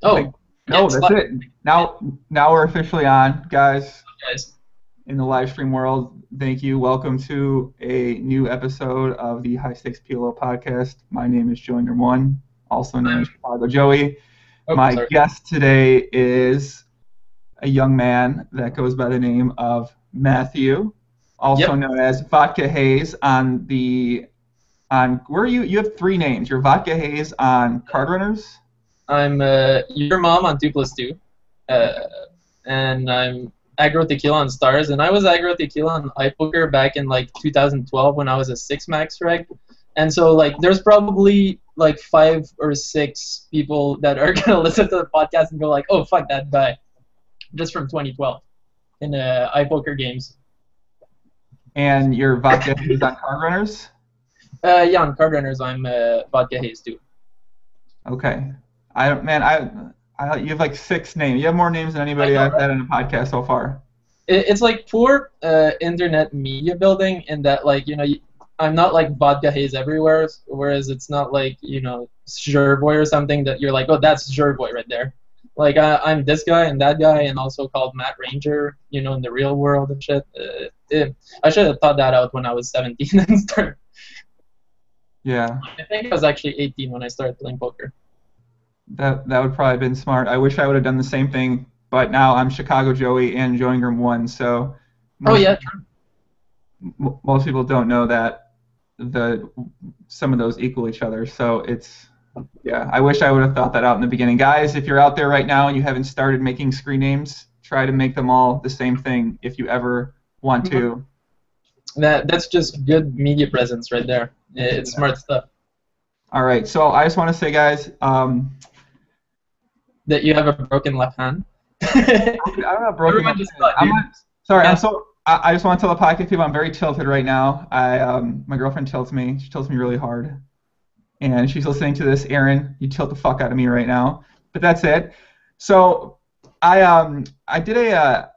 Oh, No, that's it. Now we're officially on, guys. Guys. In the live stream world, thank you. Welcome to a new episode of the HSPLO Podcast. My name is yrmom, also known as Chicago Joey. My guest today is a young man that goes by the name of Matthew, also known as VodkaHaze on where you have three names. You're VodkaHaze on Cardrunners. I'm yrmom on 2+2, and I'm AggroTequila on Stars, and I was AggroTequila on iPoker back in like 2012 when I was a 6-max reg, and so like there's probably like 5 or 6 people that are gonna listen to the podcast and go like, oh fuck that guy, just from 2012 in iPoker games. And your VodkaHaze on Cardrunners? Yeah, on Cardrunners I'm VodkaHaze too. Okay. You have like 6 names. You have more names than anybody I've had in a podcast so far. It's like poor internet media building in that, like, you know, I'm not like VodkaHaze everywhere, whereas it's not like, you know, Zhervoy or something that you're like, oh, that's Zhervoy right there. Like, I'm this guy and that guy, and also called Matt Ranger, you know, in the real world and shit. I should have thought that out when I was 17 and started. Yeah. I think I was actually 18 when I started playing poker. That would probably have been smart. I wish I would have done the same thing, but now I'm Chicago Joey and yrmom, so most people don't know that some of those equal each other. So I wish I would have thought that out in the beginning. Guys, if you're out there right now and you haven't started making screen names, try to make them all the same thing if you ever want to. That's just good media presence right there. It's smart stuff. All right, so I just want to say, guys, that you have a broken left hand. I don't have broken left hand. I just want to tell the podcast people I'm very tilted right now. My girlfriend tilts me. She tilts me really hard. And she's listening to this. Aaron, you tilt the fuck out of me right now. But that's it. So I did a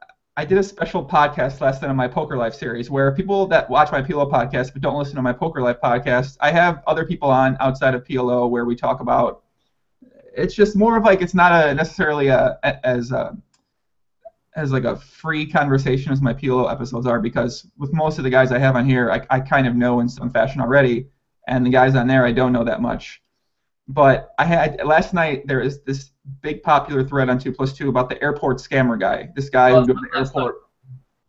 special podcast last night on my Poker Life series where people that watch my PLO podcast but don't listen to my Poker Life podcast, I have other people on outside of PLO where we talk about. It's just more of like, it's not necessarily as like a free conversation as my PLO episodes are, because with most of the guys I have on here, I kind of know in some fashion already, and the guys on there I don't know that much. But last night there is this big popular thread on 2+2 about the airport scammer guy. This guy who goes to the airport.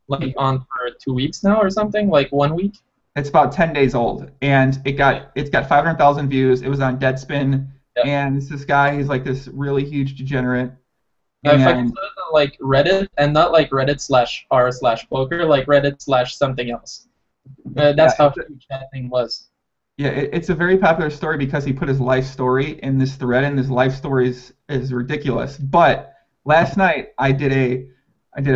Like on for 2 weeks now or something, like 1 week. It's about 10 days old, and it's got 500,000 views. It was on Deadspin. Yep. And it's this guy, he's like this really huge degenerate. If I can put it on like Reddit, and not like Reddit/r/poker, like Reddit/something else. That's how huge that thing was. Yeah, it's a very popular story because he put his life story in this thread, and his life story is ridiculous. But last night I did a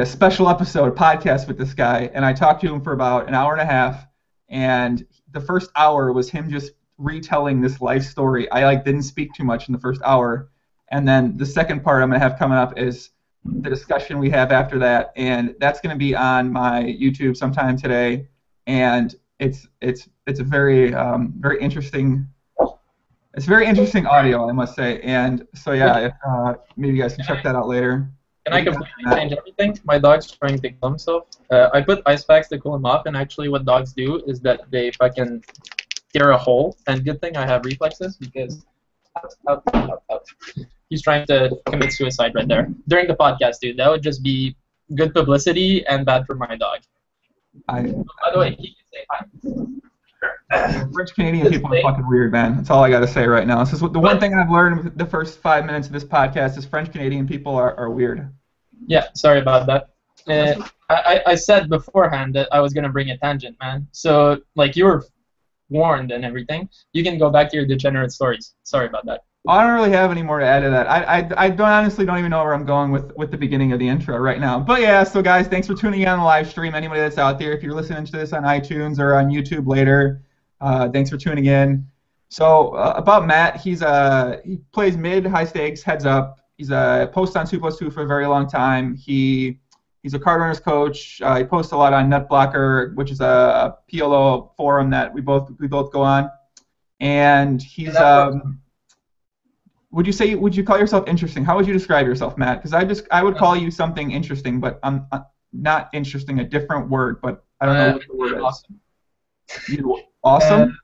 special podcast with this guy, and I talked to him for about an hour and a half, and the first hour was him just retelling this life story. I didn't speak too much in the first hour, and then the second part I'm gonna have coming up is the discussion we have after that, and that's gonna be on my YouTube sometime today. And it's a very very interesting. It's very interesting audio, I must say. And so yeah, maybe you guys can check that out later. Can I completely change everything? My dog's trying to kill himself. I put ice packs to cool him off, and actually what dogs do is that they fucking tear a hole, and good thing I have reflexes, because out. He's trying to commit suicide right there during the podcast, dude. That would just be good publicity and bad for my dog. By the way, he can say hi. French Canadian people are fucking weird, man. That's all I got to say right now. This is the one thing I've learned with the first 5 minutes of this podcast is French Canadian people are weird. Yeah, sorry about that. I said beforehand that I was gonna bring a tangent, man. So like, you were warned and everything. You can go back to your degenerate stories. Sorry about that. I don't really have any more to add to that. I honestly don't even know where I'm going with the beginning of the intro right now. But yeah, so guys, thanks for tuning in on the live stream. Anybody that's out there, if you're listening to this on iTunes or on YouTube later, thanks for tuning in. So about Matt, he plays mid, high stakes, heads up. He's a post on 2+2 for a very long time. He's a Cardrunners coach. He posts a lot on NetBlocker, which is a PLO forum that we both go on. And he's Would you call yourself interesting? How would you describe yourself, Matt? Because I would call you something interesting, but I'm not interesting, a different word, but I don't know what the word is. Awesome. You awesome?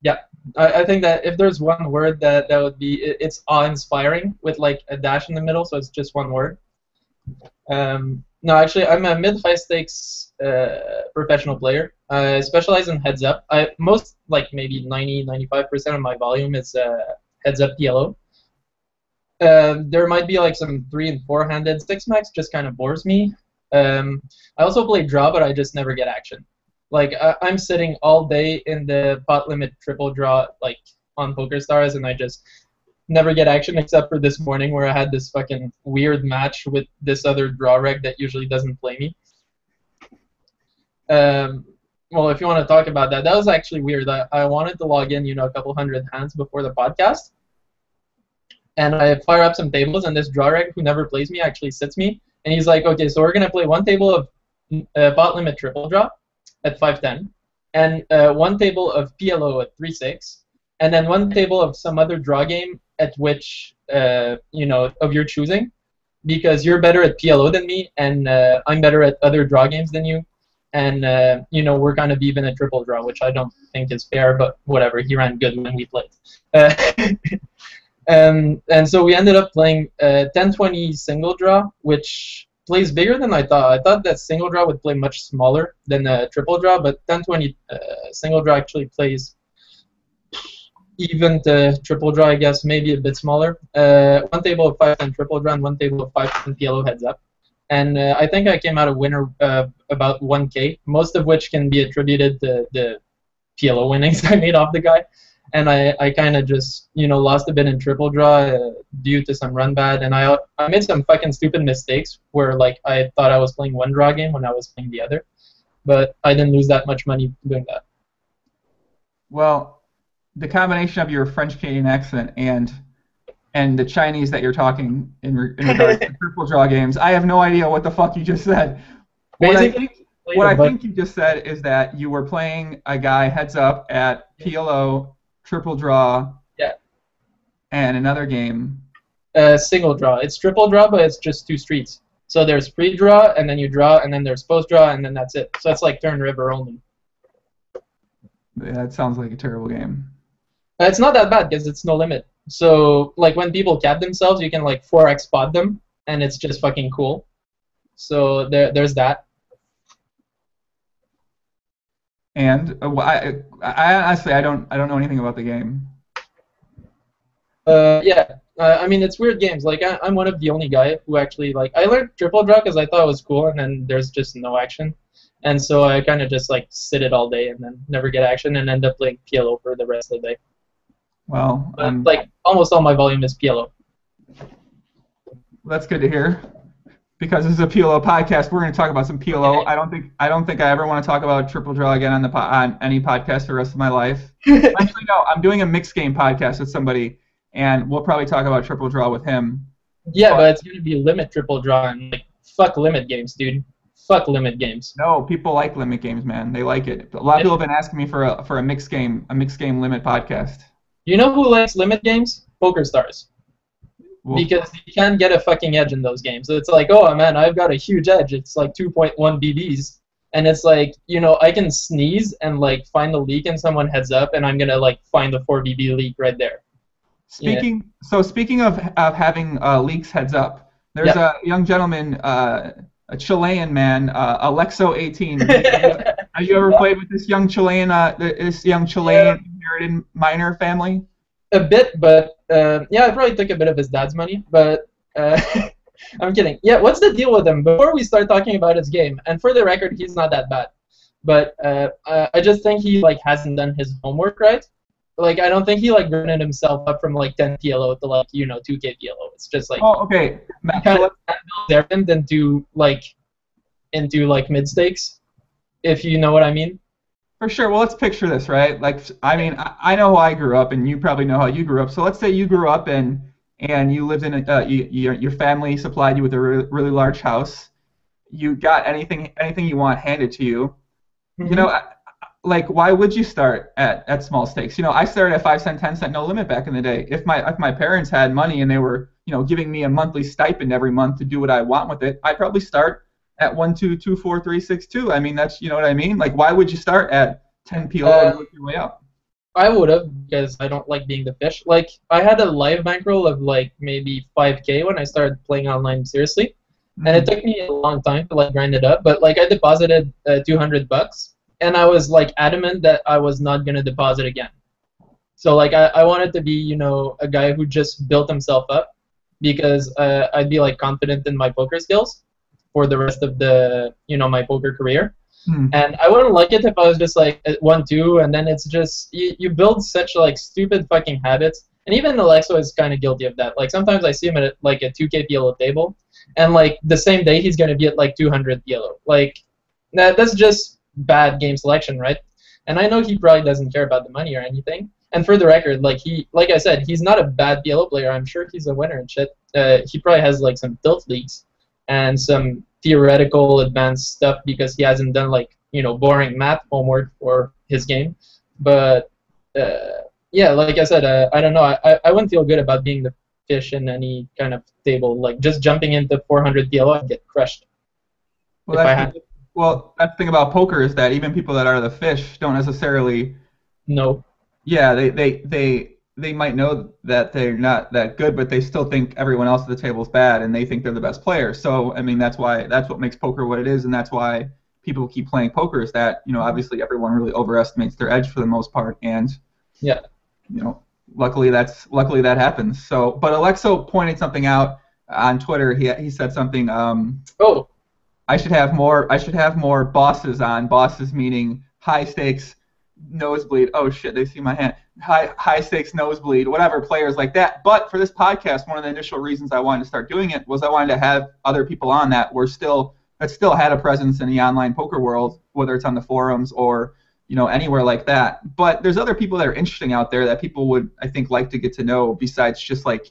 Yeah. I think that if there's one word that would be, it's awe-inspiring with like a dash in the middle, so it's just one word. No, actually, I'm a mid-high stakes professional player. I specialize in heads up. Maybe 90-95% of my volume is heads up PLO. There might be like some 3- and 4-handed 6-max, just kind of bores me. I also play draw, but I just never get action. Like I'm sitting all day in the pot limit triple draw, like on Pokerstars, and I just never get action except for this morning where I had this fucking weird match with this other draw reg that usually doesn't play me. Well, if you want to talk about that, that was actually weird. I wanted to log in, a couple hundred hands before the podcast, and I fire up some tables, and this draw reg who never plays me actually sits me, and he's like, okay, so we're gonna play one table of pot limit triple draw at 5-10, and one table of PLO at 3-6, and then one table of some other draw game at which, of your choosing, because you're better at PLO than me, and I'm better at other draw games than you, and, we're kind of even at triple draw, which I don't think is fair, but whatever, he ran good when we played. And so we ended up playing 10-20 single draw, which plays bigger than I thought. I thought that single draw would play much smaller than triple draw, but 10-20 single draw actually plays even to triple draw, I guess, maybe a bit smaller. One table of 5-10 triple draw and one table of 5-10 PLO heads up. And I think I came out a winner about 1K, most of which can be attributed to the PLO winnings I made off the guy. And I kind of just, lost a bit in triple draw due to some run bad. And I made some fucking stupid mistakes where, like, I thought I was playing one draw game when I was playing the other. But I didn't lose that much money doing that. Well, the combination of your French-Canadian accent and the Chinese that you're talking in regards to triple draw games, I have no idea what the fuck you just said. What I think you just said is that you were playing a guy heads up at PLO, triple draw, and another game. Single draw. It's triple draw, but it's just 2 streets. So there's pre-draw, and then you draw, and then there's post-draw, and then that's it. So it's like turn river only. Yeah, that sounds like a terrible game. It's not that bad because it's no limit. So like when people cap themselves, you can like 4x spot them, and it's just fucking cool. So there's that. And I honestly I don't know anything about the game. I mean it's weird games. Like I'm one of the only guy who actually like I learned triple draw because I thought it was cool, and then there's just no action, and so I kind of just like sit it all day and then never get action and end up playing PLO for the rest of the day. Well, like almost all my volume is PLO. That's good to hear. Because this is a PLO podcast, we're going to talk about some PLO. I don't think I ever want to talk about triple draw again on any podcast for the rest of my life. Actually, no. I'm doing a mixed game podcast with somebody, and we'll probably talk about triple draw with him. Yeah, but it's going to be limit triple draw, and like fuck limit games, dude. Fuck limit games. No, people like limit games, man. They like it. A lot of people have been asking me for a mixed game limit podcast. You know who likes limit games? Pokerstars. Well, because you can't get a fucking edge in those games. So it's like, oh man, I've got a huge edge. It's like 2.1 BBs, and it's like, I can sneeze and like find a leak and someone heads up, and I'm gonna like find the 4 BB leak right there. Speaking of having leaks heads up, there's a young gentleman, a Chilean man, Alexo18. Have you ever played with this young Chilean inherited minor family? A bit, but I probably took a bit of his dad's money, but I'm kidding. Yeah, what's the deal with him? Before we start talking about his game, and for the record, he's not that bad, but I just think he like hasn't done his homework right. Like I don't think he like running himself up from like 10 PLO to like 2K PLO. It's just like okay, kind of errand into like mid stakes, if you know what I mean. For sure. Well, let's picture this, right? Like, I mean, I know how I grew up, and you probably know how you grew up. So let's say you grew up and you lived in your family supplied you with a really large house. You got anything you want handed to you. Mm-hmm. like, why would you start at small stakes? You know, I started at 5 cent, 10 cent, no limit back in the day. If my parents had money and they were, you know, giving me a monthly stipend every month to do what I want with it, I'd probably start at 1, 2, 2, 4, 3, 6, 2. I mean, that's, you know what I mean? Like, why would you start at 10 PLO and work your way up? I would have, because I don't like being the fish. Like, I had a live bankroll of like maybe 5K when I started playing online seriously, and it took me a long time to like grind it up. But like, I deposited $200, and I was like adamant that I was not gonna deposit again. So like, I wanted to be, you know, a guy who just built himself up, because I'd be like confident in my poker skills for the rest of the, you know, my poker career. And I wouldn't like it if I was just like at 1-2, and then it's just you build such like stupid fucking habits. And even Alexo is kind of guilty of that. Like, sometimes I see him at like a 2K PLO table, and like the same day he's gonna be at like 200 PLO. Like, that's just bad game selection, right? And I know he probably doesn't care about the money or anything. And for the record, like I said, he's not a bad PLO player. I'm sure he's a winner and shit. He probably has like some tilt leagues and some theoretical advanced stuff because he hasn't done like, you know, boring math homework for his game. But yeah, like I said, I don't know. I wouldn't feel good about being the fish in any kind of table. Like, just jumping into 400 PLO and get crushed. Well, that's the thing about poker is that even people that are the fish don't necessarily know. Yeah, they might know that they're not that good, but they still think everyone else at the table is bad, and they think they're the best player. So, I mean, that's what makes poker what it is, and that's why people keep playing poker, is that, you know, obviously everyone really overestimates their edge for the most part, and, yeah, you know, luckily that happens. So, but Alexo pointed something out on Twitter. He said something. I should have more bosses on. Bosses meaning high stakes, nosebleed. Oh shit, they see my hand. High stakes, nosebleed, whatever, players like that. But for this podcast, one of the initial reasons I wanted to start doing it was I wanted to have other people on that still had a presence in the online poker world, whether it's on the forums or, you know, anywhere like that. But there's other people that are interesting out there that people would, I think, like to get to know, besides just like,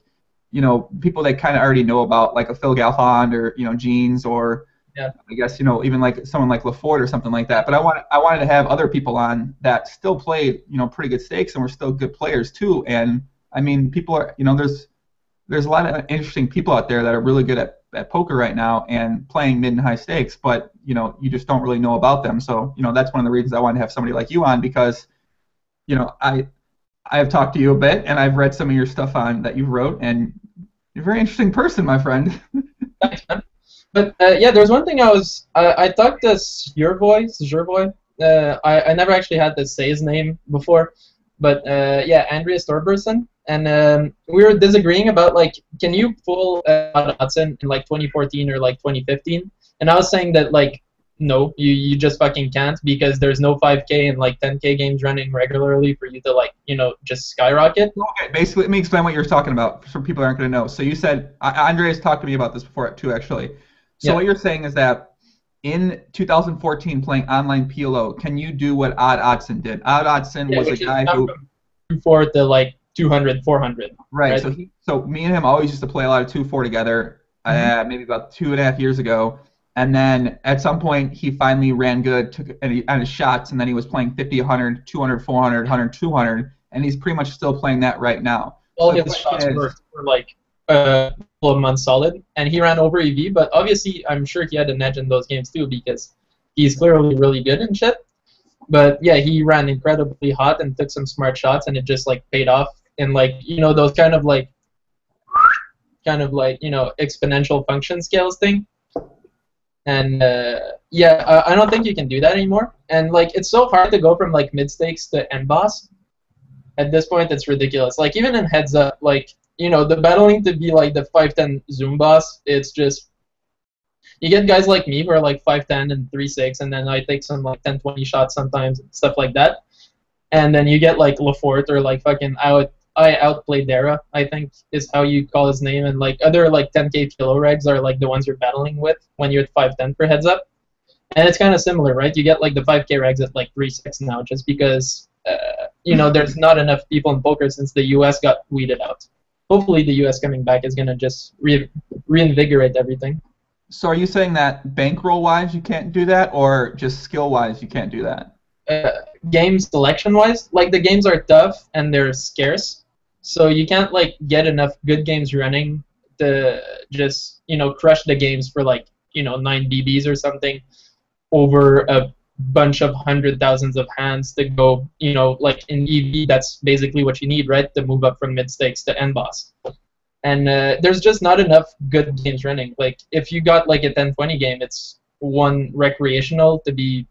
you know, people they kind of already know about, like a Phil Galfond or, you know, Jeans, or I guess, you know, even like someone like LaForte or something like that. But I wanted to have other people on that still played, you know, pretty good stakes and were still good players too. And I mean, people are, you know, there's a lot of interesting people out there that are really good at poker right now and playing mid and high stakes, but, you know, you just don't really know about them. So, you know, that's one of the reasons I wanted to have somebody like you on, because, you know, I have talked to you a bit and I've read some of your stuff on that you wrote, and you're a very interesting person, my friend. Thanks, man. But yeah, there's one thing I talked to Zhervoy. I never actually had to say his name before, but yeah, Andreas Thorberson, and we were disagreeing about, like, can you pull Hudson in like 2014 or like 2015? And I was saying that, like, no, you just fucking can't, because there's no 5K and like 10K games running regularly for you to, like, you know, just skyrocket. Okay, basically, let me explain what you're talking about for people who aren't going to know. So you said, Andreas talked to me about this before too, actually. So what you're saying is that in 2014, playing online PLO, can you do what Odd Odson did? Odd Odson was a guy who... for the like 200, 400. Right. So me and him always used to play a lot of 2-4 together, maybe about 2.5 years ago. And then at some point, he finally ran good, took on his shots, and then he was playing 50, 100, 200, 400, 100, 200, and he's pretty much still playing that right now. All his shots were like a couple of months solid, and he ran over EV, but obviously I'm sure he had an edge in those games too, because he's clearly really good and shit. But yeah, he ran incredibly hot and took some smart shots, and it just like paid off in, like, you know, those kind of like you know, exponential function scales thing. And yeah, I don't think you can do that anymore. And like, it's so hard to go from like mid stakes to end boss. At this point, it's ridiculous. Like, even in heads up, like, you know, the battling to be like the 5'10" Zoom boss, it's just, you get guys like me who are like 5'10" and 3'6", and then I take some like 10-20 shots sometimes, stuff like that. And then you get like LaForte, or like fucking I outplayed Dara, I think is how you call his name, and like other like 10K kilo regs are like the ones you're battling with when you're at 5'10" for heads up. And it's kind of similar, right? You get like the 5K regs at like 3'6" now, just because you know, there's not enough people in poker since the US got weeded out. Hopefully the US coming back is gonna just reinvigorate everything. So are you saying that bankroll wise you can't do that, or just skill wise you can't do that? game selection-wise, like the games are tough and they're scarce, so you can't like get enough good games running to just crush the games for like 9 DBs or something over a bunch of thousands of hands to go, like in EV, that's basically what you need, right, to move up from mid stakes to end boss. And there's just not enough good games running. Like if you got like a 10-20 game, it's one recreational to be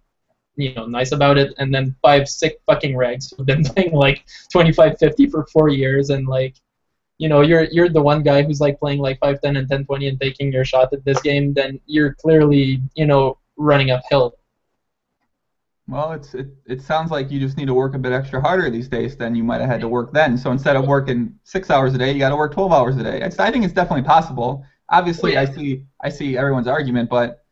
nice about it, and then 5 sick fucking regs who've been playing like 25-50 for 4 years, and like you're the one guy who's like playing like 5-10 and 10-20 and taking your shot at this game, then you're clearly running uphill. Well, it sounds like you just need to work a bit extra harder these days than you might have had to work then. So instead of working 6 hours a day, you got to work 12 hours a day. I think it's definitely possible. Obviously, I see everyone's argument, but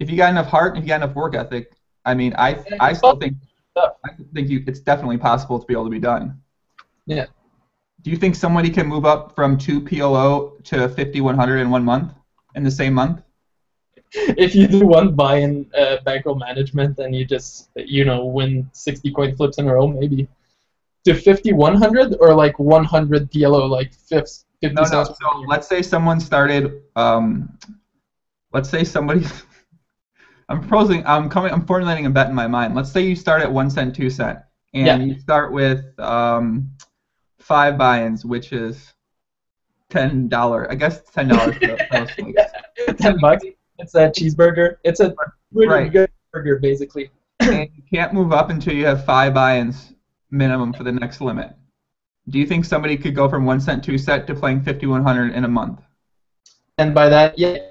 if you got enough heart and if you got enough work ethic, I mean, I still think it's definitely possible to be able to be done. Yeah. Do you think somebody can move up from 2 PLO to 5,100 in 1 month, in the same month? If you do one buy-in bankroll management and you just win 60 coin flips in a row, maybe to 5,100 or like 100 PLO, like 50 no. cents. So let's say someone started. Let's say somebody. I'm formulating a bet in my mind. Let's say you start at 1 cent, 2 cent, and you start with 5 buy-ins, which is $10. I guess $10. Yeah, $10. It's a cheeseburger. It's a really good burger, basically. And you can't move up until you have 5 buy-ins minimum for the next limit. Do you think somebody could go from 1 cent, 2 cent to playing 5,100 in a month? And by that, wait,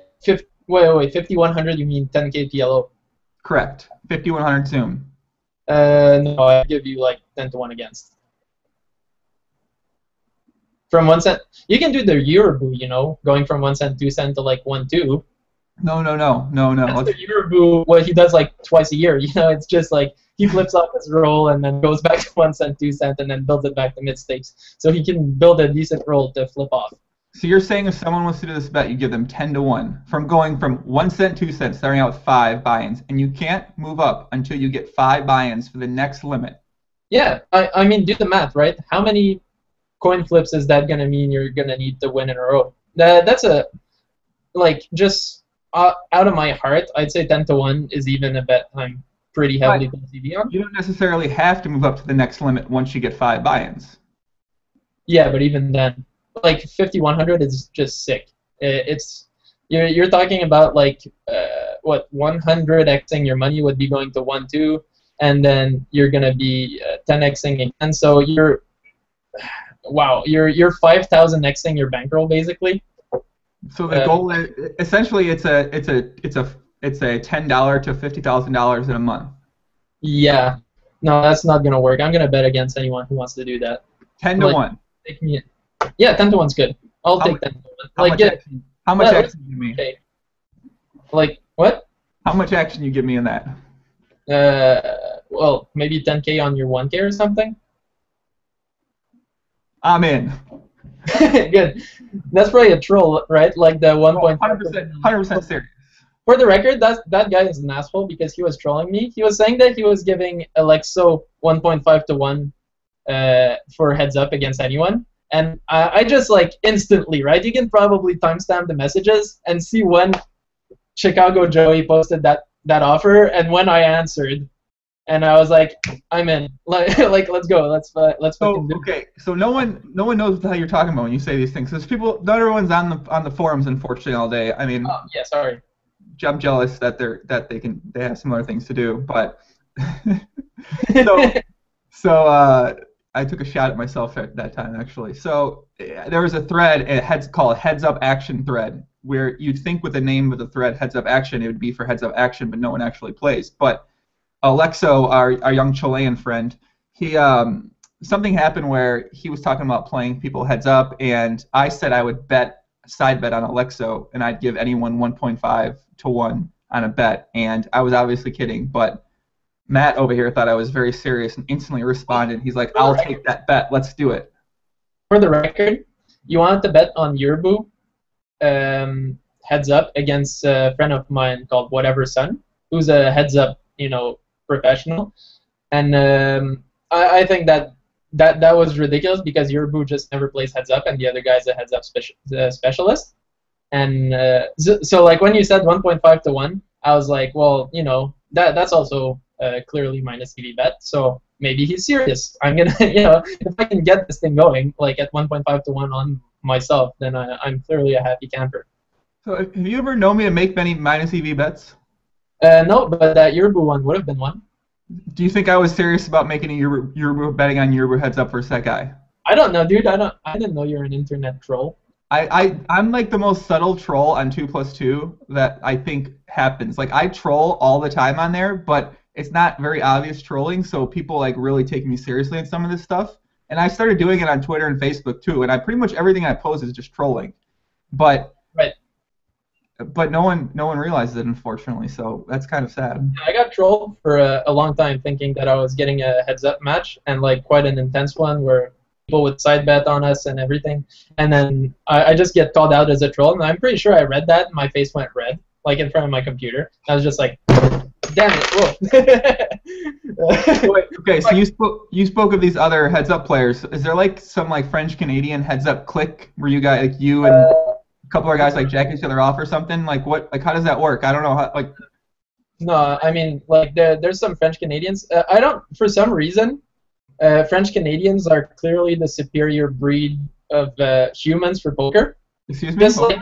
5,100, you mean 10K PLO? Correct. 5,100 Zoom. No, I give you like 10 to 1 against. From 1 cent, you can do the Euroboo, going from 1 cent, 2 cent to like 1-2. No. That's the Euroboo, what he does like twice a year. It's just like he flips off his roll and then goes back to 1 cent, 2 cent, and then builds it back to mid stakes. So he can build a decent roll to flip off. So you're saying if someone wants to do this bet, you give them 10 to 1 from going from 1 cent, 2 cents, starting out with 5 buy-ins, and you can't move up until you get 5 buy-ins for the next limit. Yeah, I mean, do the math, right? How many coin flips is that gonna mean you're gonna need to win in a row? That's just out of my heart, I'd say 10 to 1 is even a bet I'm pretty heavily TV on. You don't necessarily have to move up to the next limit once you get 5 buy-ins. Yeah, but even then, like 5,100 is just sick. You're talking about like 100xing your money would be going to 1-2, and then you're gonna be 10xing again. So you're 5,000xing your bankroll basically. So the goal is essentially it's a $10 to $50,000 in a month. Yeah, no, that's not gonna work. I'm gonna bet against anyone who wants to do that. 10 to 1. Take me in. Yeah, 10 to 1's good. I'll take 10 to 1. How much action you give me? Okay. Like what? How much action you give me in that? Well, maybe 10K on your 1K or something. I'm in. Good. That's probably a troll, right? Like the 1.5%. 100% serious. For the record, that guy is an asshole because he was trolling me. He was saying that he was giving Alexo 1.5 to 1 for heads up against anyone. And I just like instantly, right? You can probably timestamp the messages and see when Chicago Joey posted that offer and when I answered. And I was like, I'm in. Like let's go. Let's fucking do it. Okay, so no one knows what the hell you're talking about when you say these things. Because not everyone's on the forums, unfortunately, all day. I mean, yeah, sorry. I'm jealous that they have some other things to do, but so I took a shot at myself at that time actually. So there was a thread, called Heads Up Action thread, where you'd think with the name of the thread Heads Up Action it would be for Heads Up Action, but no one actually plays. But Alexo, our young Chilean friend, he something happened where he was talking about playing people heads up, and I said I would side bet on Alexo, and I'd give anyone 1.5 to 1 on a bet, and I was obviously kidding, but Matt over here thought I was very serious and instantly responded. He's like, I'll take that bet. Let's do it. For the record, you wanted to bet on Yerbu heads up against a friend of mine called Whatever Son, who's a heads up, professional. And I think that was ridiculous because Yurbu just never plays heads up, and the other guy's a heads up specialist. And so like when you said 1.5 to 1, I was like, well, you know, that's also clearly minus EV bet. So maybe he's serious. I'm gonna, you know, if I can get this thing going like at 1.5 to 1 on myself, then I'm clearly a happy camper. So have you ever known me to make many minus EV bets? No, but that Yurbu one would have been one. Do you think I was serious about making a Yurbu betting on Yurbu heads up versus that guy? I don't know, dude. I didn't know you're an internet troll. I'm like the most subtle troll on 2+2 that I think happens. Like I troll all the time on there, but it's not very obvious trolling, so people like really take me seriously on some of this stuff. And I started doing it on Twitter and Facebook too, and I pretty much everything I post is just trolling. But right. But no one realizes it, unfortunately, so that's kind of sad. I got trolled for a long time thinking that I was getting a heads-up match, and like quite an intense one where people would side bet on us and everything. And then I just get called out as a troll, and I'm pretty sure I read that, and my face went red, like in front of my computer. I was just like, damn it, whoa. Wait, okay, so you spoke of these other heads-up players. Is there like some like French-Canadian heads-up clique where you guys, like you and a couple of guys like jack each other off or something? Like what? Like how does that work? I don't know how. Like. No, I mean like there's some French Canadians. I don't, for some reason, French Canadians are clearly the superior breed of humans for poker. Excuse me. Just like,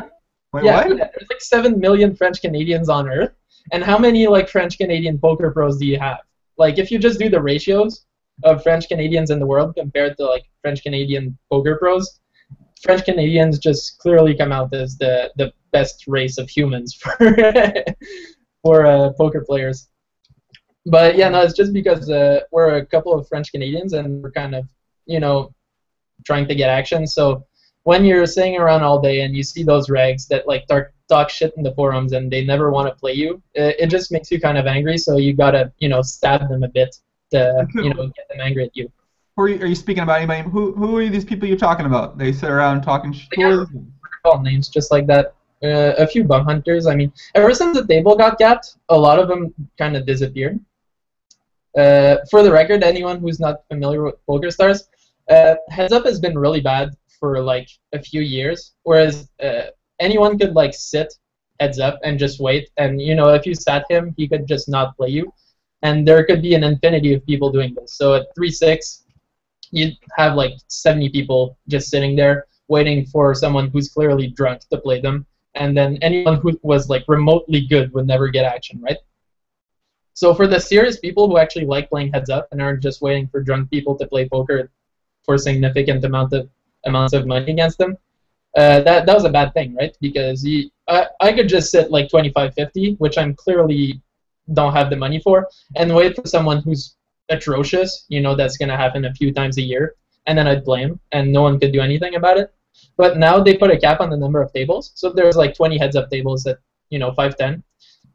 wait, yeah, what? there's like 7 million French Canadians on Earth, and how many like French Canadian poker pros do you have? Like if you just do the ratios of French Canadians in the world compared to like French Canadian poker pros, French Canadians just clearly come out as the best race of humans for for poker players. But yeah, no, it's just because we're a couple of French Canadians and we're kind of, you know, trying to get action. So when you're sitting around all day and you see those regs that like talk shit in the forums and they never want to play you, it just makes you kind of angry. So you gotta, you know, stab them a bit to, you know, get them angry at you. Are you speaking about anybody? Who are these people you're talking about? They sit around talking shit. Call names just like that. A few bum hunters. I mean, ever since the table got capped, a lot of them kind of disappeared. For the record, anyone who's not familiar with Pokerstars, heads up has been really bad for like a few years. Whereas anyone could like sit heads up and just wait, and you know if you sat him, he could just not play you, and there could be an infinity of people doing this. So at 3-6. You'd have like 70 people just sitting there waiting for someone who's clearly drunk to play them, and then anyone who was like remotely good would never get action, right? So for the serious people who actually like playing heads up and aren't just waiting for drunk people to play poker for significant amounts of money against them, that was a bad thing, right? Because I could just sit like 25-50, which I'm clearly don't have the money for, and wait for someone who's atrocious, you know, that's going to happen a few times a year, and then I'd play him, and no one could do anything about it. But now they put a cap on the number of tables, so there's like 20 heads-up tables at, you know, 5-10,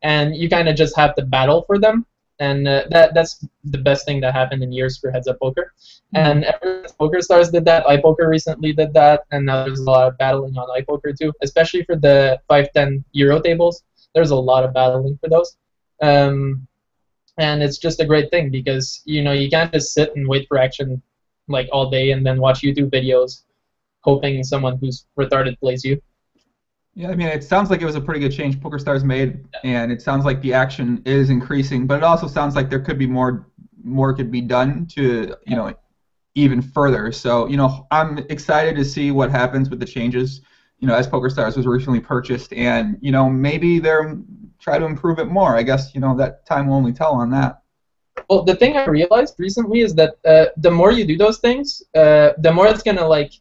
and you kind of just have to battle for them, and that's the best thing that happened in years for heads-up poker. And ever since Pokerstars did that, iPoker recently did that, and now there's a lot of battling on iPoker too, especially for the 5-10 Euro tables. There's a lot of battling for those. And it's just a great thing because, you know, you can't just sit and wait for action like all day and then watch YouTube videos hoping someone who's retarded plays you. Yeah, I mean, it sounds like it was a pretty good change Pokerstars made, and it sounds like the action is increasing, but it also sounds like there could be more could be done to, you know, even further. So, you know, I'm excited to see what happens with the changes, you know, as Pokerstars was recently purchased, and, you know, maybe they're try to improve it more. I guess, you know, that time will only tell on that. Well, the thing I realized recently is that the more you do those things, the more it's gonna like,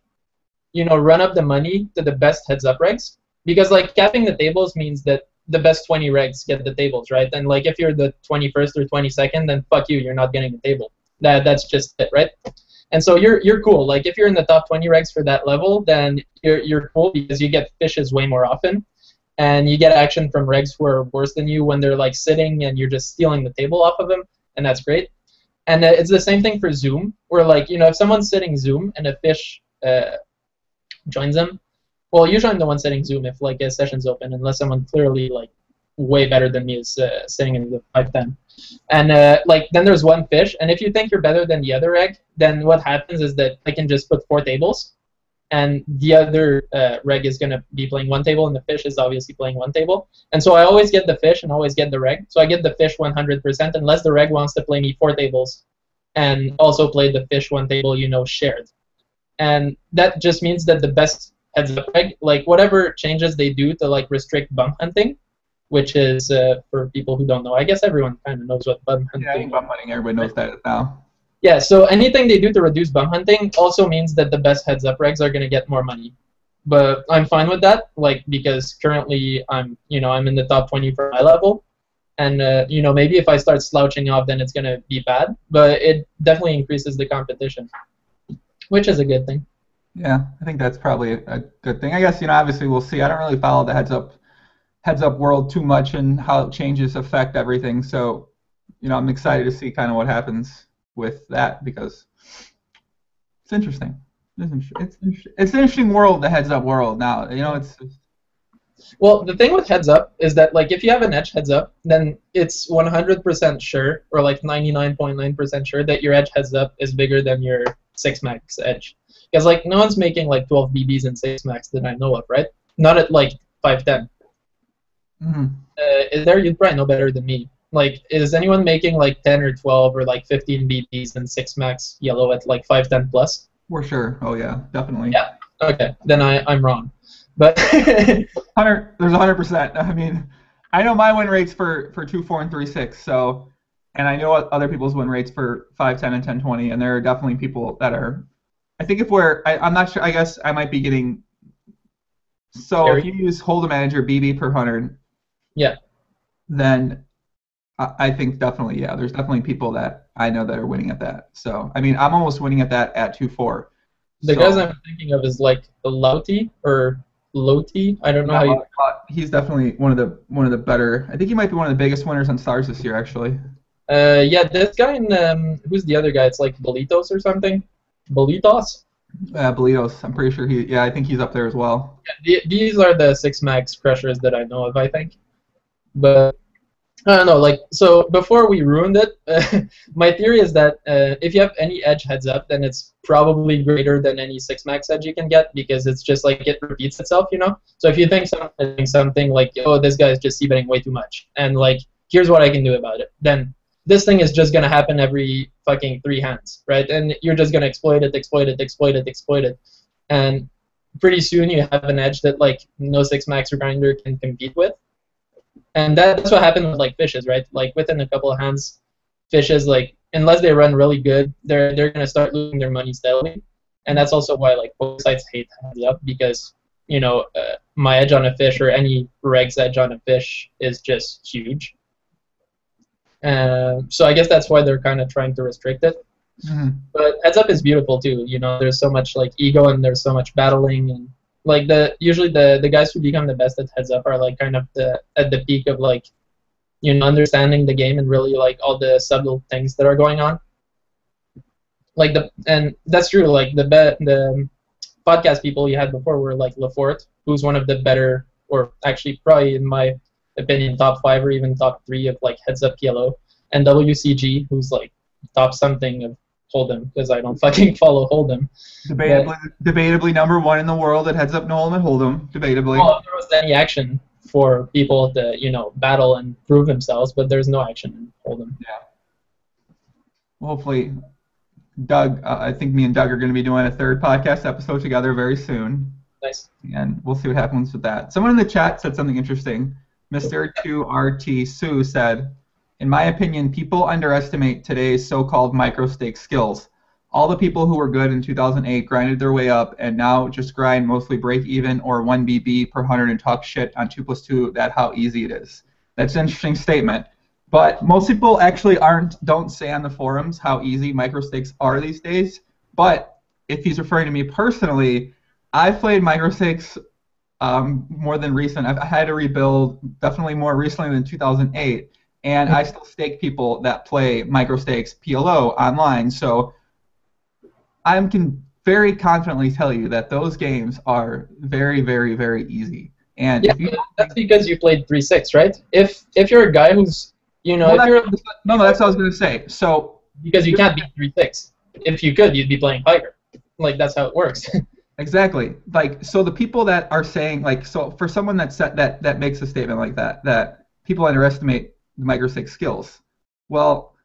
you know, run up the money to the best heads-up regs. Because like capping the tables means that the best 20 regs get the tables, right? And like if you're the 21st or 22nd, then fuck you, you're not getting the table. That's just it, right? And so you're cool. Like if you're in the top 20 regs for that level, then you're cool because you get fishes way more often. And you get action from regs who are worse than you when they're like sitting and you're just stealing the table off of them, and that's great. And it's the same thing for Zoom, where like, you know, if someone's sitting Zoom and a fish joins them, well, usually I'm the one sitting Zoom if like a session's open, unless someone clearly like way better than me is sitting in the 5-10. And like then there's one fish, and if you think you're better than the other reg, then what happens is that I can just put 4 tables, and the other reg is going to be playing 1 table, and the fish is obviously playing 1 table. And so I always get the fish and always get the reg. So I get the fish 100% unless the reg wants to play me 4 tables and also play the fish 1 table, you know, shared. And that just means that the best heads-up reg, like whatever changes they do to like restrict bump hunting, which is, for people who don't know, I guess everyone kind of knows what bump hunting is. Yeah, bump hunting, everybody knows that now. Yeah, so anything they do to reduce bump hunting also means that the best heads-up regs are going to get more money. But I'm fine with that, like, because currently I'm in the top 20 for my level. And, you know, maybe if I start slouching off, then it's going to be bad. But it definitely increases the competition, which is a good thing. Yeah, I think that's probably a good thing. I guess, you know, obviously we'll see. I don't really follow the heads-up world too much and how changes affect everything. So, you know, I'm excited to see kind of what happens with that because it's interesting. It's an interesting world, the heads-up world now. You know, it's... Well, the thing with heads-up is that, like, if you have an edge heads-up, then it's 100% sure, or like 99.9% sure that your edge heads-up is bigger than your 6-max edge. Because, like, no one's making, like, 12 BBs and 6-max that I know of, right? Not at, like, 5-10. Mm-hmm. Is there? You'd probably know better than me. Like, is anyone making, like, 10 or 12 or, like, 15 BBs and 6-max yellow at, like, 5-10 plus? For sure. Oh, yeah, definitely. Yeah. Okay. Then I'm wrong. But there's 100%. I mean, I know my win rates for 2-4 and 3-6. So, and I know other people's win rates for 5-10 and 10-20, and there are definitely people that are. I think if I'm not sure. I guess I might be getting. So if you use Hold'em Manager BB per 100. Yeah. Then I think definitely, yeah. There's definitely people that I know that are winning at that. So I mean, I'm almost winning at that at 2-4. The guys I'm thinking of is like Lauti or Loti. I don't know how you. He's definitely one of the better. I think he might be one of the biggest winners on Stars this year, actually. Yeah, this guy in who's the other guy? It's like Bolitos or something. Bolitos. Bolitos. I'm pretty sure I think he's up there as well. Yeah, these are the 6-max crushers that I know of, I think. But I don't know, like, so before we ruined it, my theory is that if you have any edge heads up, then it's probably greater than any 6-max edge you can get because it's just like it repeats itself, you know? So if you think something like, oh, this guy's just c-betting way too much, and like, here's what I can do about it, then this thing is just going to happen every fucking 3 hands, right? And you're just going to exploit it. And pretty soon you have an edge that like no 6-max grinder can compete with. And that's what happened with like fishes, right? Like within a couple of hands, fishes, like unless they run really good, they're gonna start losing their money steadily. And that's also why like both sides hate heads up because you know my edge on a fish or any reg's edge on a fish is just huge. So I guess that's why they're kind of trying to restrict it. Mm-hmm. But heads up is beautiful too. You know, there's so much like ego and there's so much battling and. Like usually the guys who become the best at heads up are like kind of at the peak of like, you know, understanding the game and really like all the subtle things that are going on. Like and that's true. Like the podcast people you had before were like Lefort, who's one of the better, or actually probably in my opinion top 5 or even top 3 of like heads up PLO, and WCG, who's like top something of Hold'em because I don't fucking follow Hold'em. Debatably number 1 in the world at heads up no Hold'em at Hold'em. Debatably. Well, if there was any action for people to battle and prove themselves, but there's no action in Hold'em. Yeah. Well, hopefully, Doug. I think me and Doug are going to be doing a 3rd podcast episode together very soon. Nice. And we'll see what happens with that. Someone in the chat said something interesting. Mr. 2RT Sue said, in my opinion, people underestimate today's so-called micro-stake skills. All the people who were good in 2008 grinded their way up and now just grind mostly break-even or 1 BB per 100 and talk shit on 2+2, that's how easy it is. That's an interesting statement. But most people actually don't say on the forums how easy micro-stakes are these days. But if he's referring to me personally, I've played micro-stakes more than recent. I've had to rebuild definitely more recently than 2008. And I still stake people that play micro-stakes PLO online. So I can very confidently tell you that those games are very, very, very easy. And yeah, if you that's because you played 3-6, right? If you're a guy who's, you know, well, if you're no, that's what I was going to say. So because you can't beat 3-6. If you could, you'd be playing higher. Like that's how it works. exactly. Like, so the people that are saying, like, so for someone that makes a statement like that people underestimate the microstake skills. Well,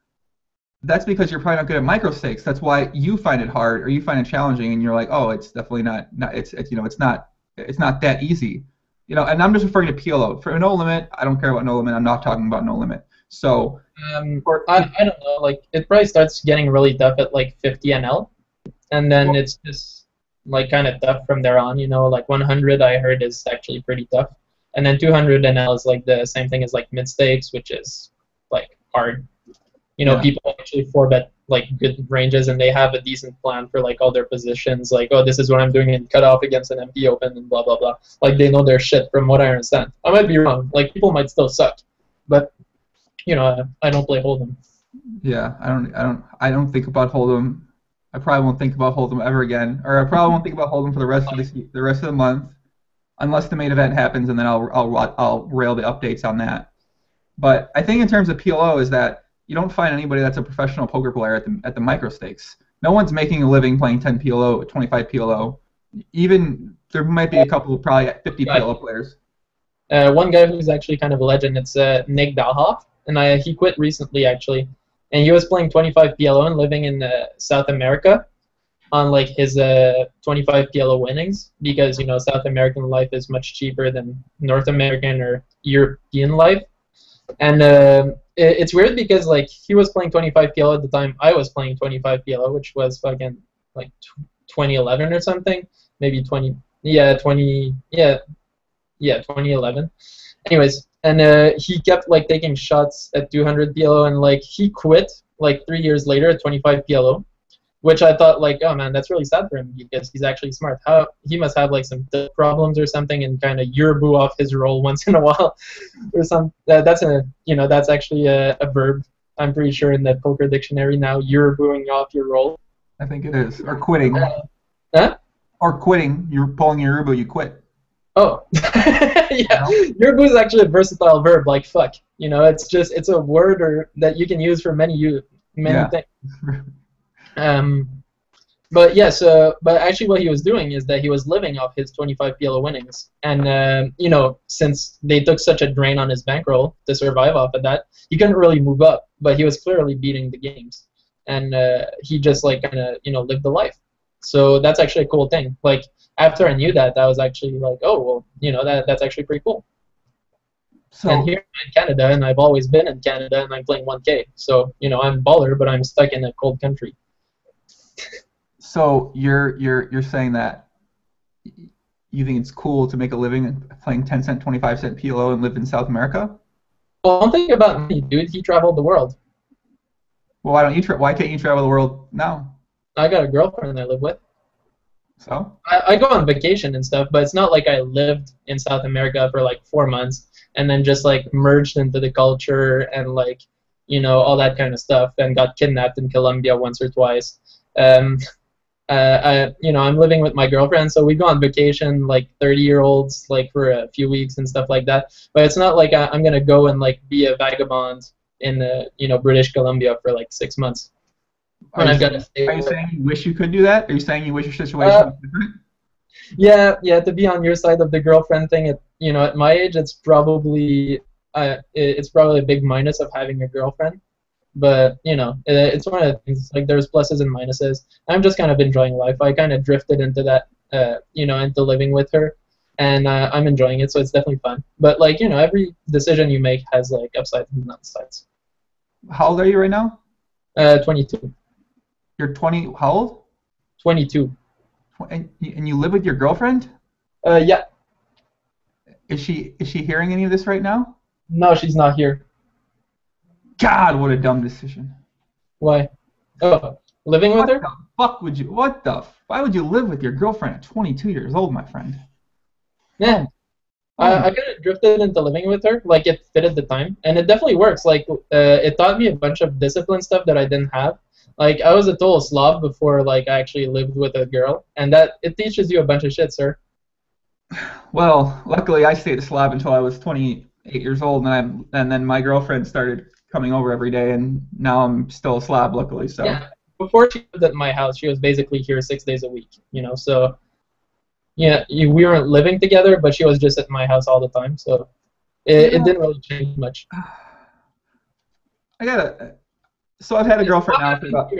that's because you're probably not good at microstakes. That's why you find it hard or you find it challenging, and you're like, oh, it's definitely not it's you know, it's not that easy. You know, and I'm just referring to PLO. For no limit, I don't care about no limit. I'm not talking about no limit. So I don't know. Like it probably starts getting really tough at like 50 NL, and then it's just like kind of tough from there on. You know, like 100 I heard is actually pretty tough, and then 200 NL is like the same thing as like mid stakes, which is like hard. You know, people actually 4-bet like good ranges, and they have a decent plan for like all their positions. Like, oh, this is what I'm doing in cutoff against an empty open, and blah blah blah. Like they know their shit from what I understand. I might be wrong. Like people might still suck, but you know, I don't play Hold'em. Yeah, I don't think about Hold'em. I probably won't think about Hold'em ever again, or I probably won't think about Hold'em for the rest of the month, unless the main event happens, and then I'll rail the updates on that. But I think in terms of PLO is that you don't find anybody that's a professional poker player at the micro stakes. No one's making a living playing 10 PLO, 25 PLO. Even there might be a couple, probably 50 PLO players. One guy who's actually kind of a legend, it's Nick Dalhoff, and he quit recently actually, and he was playing 25 PLO and living in South America on like his 25 PLO winnings, because you know South American life is much cheaper than North American or European life. And it's weird because like he was playing 25 PLO at the time I was playing 25 PLO, which was fucking like 2011 or something, maybe 2011. Anyways, and he kept like taking shots at 200 PLO, and like he quit like 3 years later at 25 PLO, which I thought like, oh man, that's really sad for him because he's actually smart. How he must have like some problems or something, and kind of yerbu off his roll once in a while, or some. That's actually a verb. I'm pretty sure in the poker dictionary now, yerbuing off your roll. I think it is, or quitting. Huh? Or quitting. You're pulling your yerbu, you quit. Oh, yeah. Yerbu is actually a versatile verb. Like fuck, you know, it's a word that you can use for many things. But yeah, but actually what he was doing is that he was living off his 25 PLO winnings, and you know, since they took such a drain on his bankroll to survive off of that, he couldn't really move up, but he was clearly beating the games, and he just like kind of, you know, lived the life. So that's actually a cool thing. Like after I knew that, I was actually like, oh well, you know, that's actually pretty cool. So, and here I'm in Canada, and I've always been in Canada, and I'm playing 1K. So you know, I'm a baller, but I'm stuck in a cold country. So you're saying that you think it's cool to make a living playing 10-cent, 25-cent PLO and live in South America? Well, don't think about me, dude. He traveled the world. Well, why can't you travel the world now? I got a girlfriend I live with. So? I go on vacation and stuff, but it's not like I lived in South America for like 4 months and then just like merged into the culture and like, you know, all that kind of stuff, and got kidnapped in Colombia once or twice. You know, I'm living with my girlfriend, so we go on vacation like 30-year-olds, like for a few weeks and stuff like that. But it's not like I'm gonna go and like be a vagabond in you know, British Columbia for like 6 months. Are you saying you wish you could do that? Are you saying you wish your situation was different? Yeah. To be on your side of the girlfriend thing, you know, at my age, it's probably a big minus of having a girlfriend. But you know, it's one of the things. Like there's pluses and minuses. I'm just kind of enjoying life. I kind of drifted into that, you know, into living with her, and I'm enjoying it. So it's definitely fun. But like, you know, every decision you make has like upsides and downsides. How old are you right now? 22. You're 20. How old? 22. And you live with your girlfriend? Yeah. Is she hearing any of this right now? No, she's not here. God, what a dumb decision. Why? Oh, living with her? Why would you live with your girlfriend at 22 years old, my friend? Yeah. I kind of drifted into living with her. Like, it fit at the time. And it definitely works. Like, it taught me a bunch of discipline stuff that I didn't have. Like, I was a total slob before, like, I actually lived with a girl. And that, it teaches you a bunch of shit, sir. Well, luckily I stayed a slob until I was 28 years old, and then my girlfriend started coming over every day, and now I'm still a slob, luckily. So. Yeah. Before she lived at my house, she was basically here 6 days a week. So yeah, we weren't living together, but she was just at my house all the time. So it didn't really change much. So I've had a girlfriend now for about.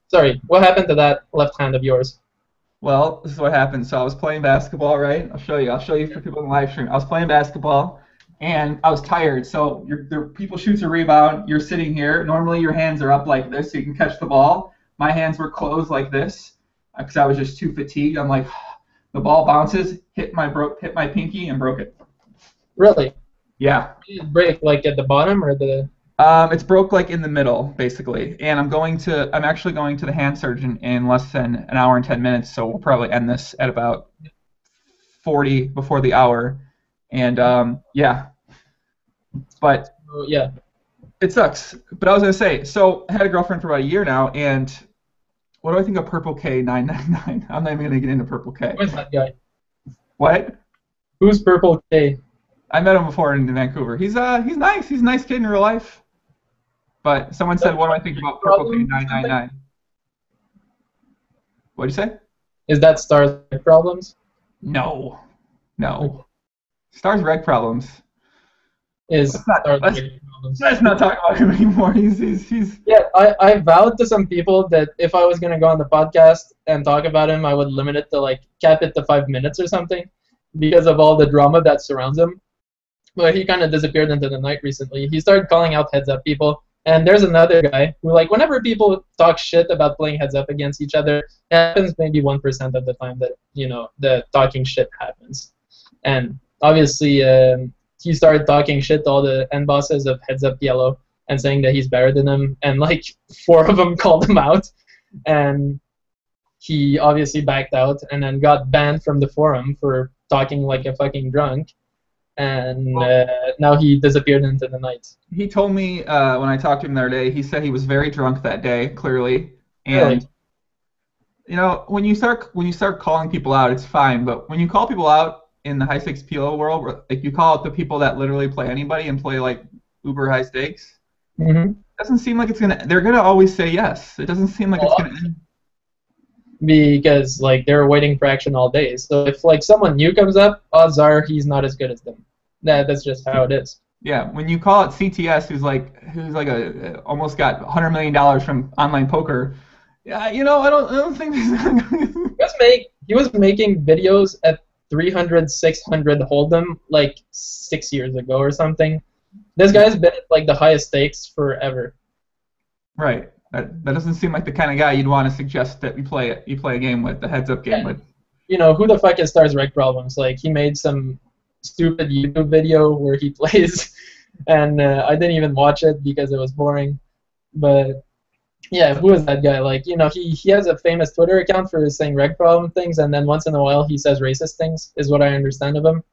Sorry, what happened to that left hand of yours? Well, this is what happened. So I was playing basketball, right? I'll show you for people in the live stream. I was playing basketball, and I was tired. So people shoot a rebound. You're sitting here. Normally your hands are up like this so you can catch the ball. My hands were closed like this because I was just too fatigued. I'm like, the ball bounces, hit my pinky and broke it. Really? Yeah. Did it break like at the bottom or the? It's broke like in the middle, basically. And I'm actually going to the hand surgeon in less than an hour and 10 minutes, so we'll probably end this at about 40 before the hour. And yeah. But yeah. It sucks. But I was gonna say, so I had a girlfriend for about a year now, and what do I think of Purple K 999? I'm not even gonna get into Purple K. Where's that guy? What? Who's Purple K? I met him before in Vancouver. He's nice. He's a nice kid in real life. But someone said, what do I think about Purple K 999? What'd you say? Is that Star's Reg Problems? No. Star's Reg Problems. Let's not talk about him anymore. He's Yeah, I vowed to some people that if I was gonna go on the podcast and talk about him, I would limit it to cap it to 5 minutes or something, because of all the drama that surrounds him. But he kind of disappeared into the night recently. He started calling out heads up people, and there's another guy who whenever people talk shit about playing heads up against each other, it happens maybe 1% of the time that the talking shit happens, and obviously. He started talking shit to all the end bosses of Heads Up Yellow and saying that he's better than them, and 4 of them called him out, and he obviously backed out and then got banned from the forum for talking like a fucking drunk, and now he disappeared into the night. He told me when I talked to him the other day, he said he was very drunk that day, clearly, and when you start calling people out, it's fine, but when you call people out in the high stakes PLO world, you call out the people that literally play anybody and play uber high stakes. Mm-hmm. It doesn't seem like they're gonna always say yes. It doesn't seem like it's gonna end. Because they're waiting for action all day. So if someone new comes up, odds are he's not as good as them. That's just how it is. Yeah, when you call it CTS, who's almost got $100 million from online poker. Yeah, I don't think he was making videos at 300, 600 hold'em 6 years ago or something. This guy's been at the highest stakes forever. Right. That doesn't seem like the kind of guy you'd want to suggest that you play a game with, the heads up game with. Who the fuck is Star's Reg Problems? He made some stupid YouTube video where he plays, and I didn't even watch it because it was boring. But yeah, who is that guy? He has a famous Twitter account for saying reg problem things, and then once in a while he says racist things, is what I understand of him.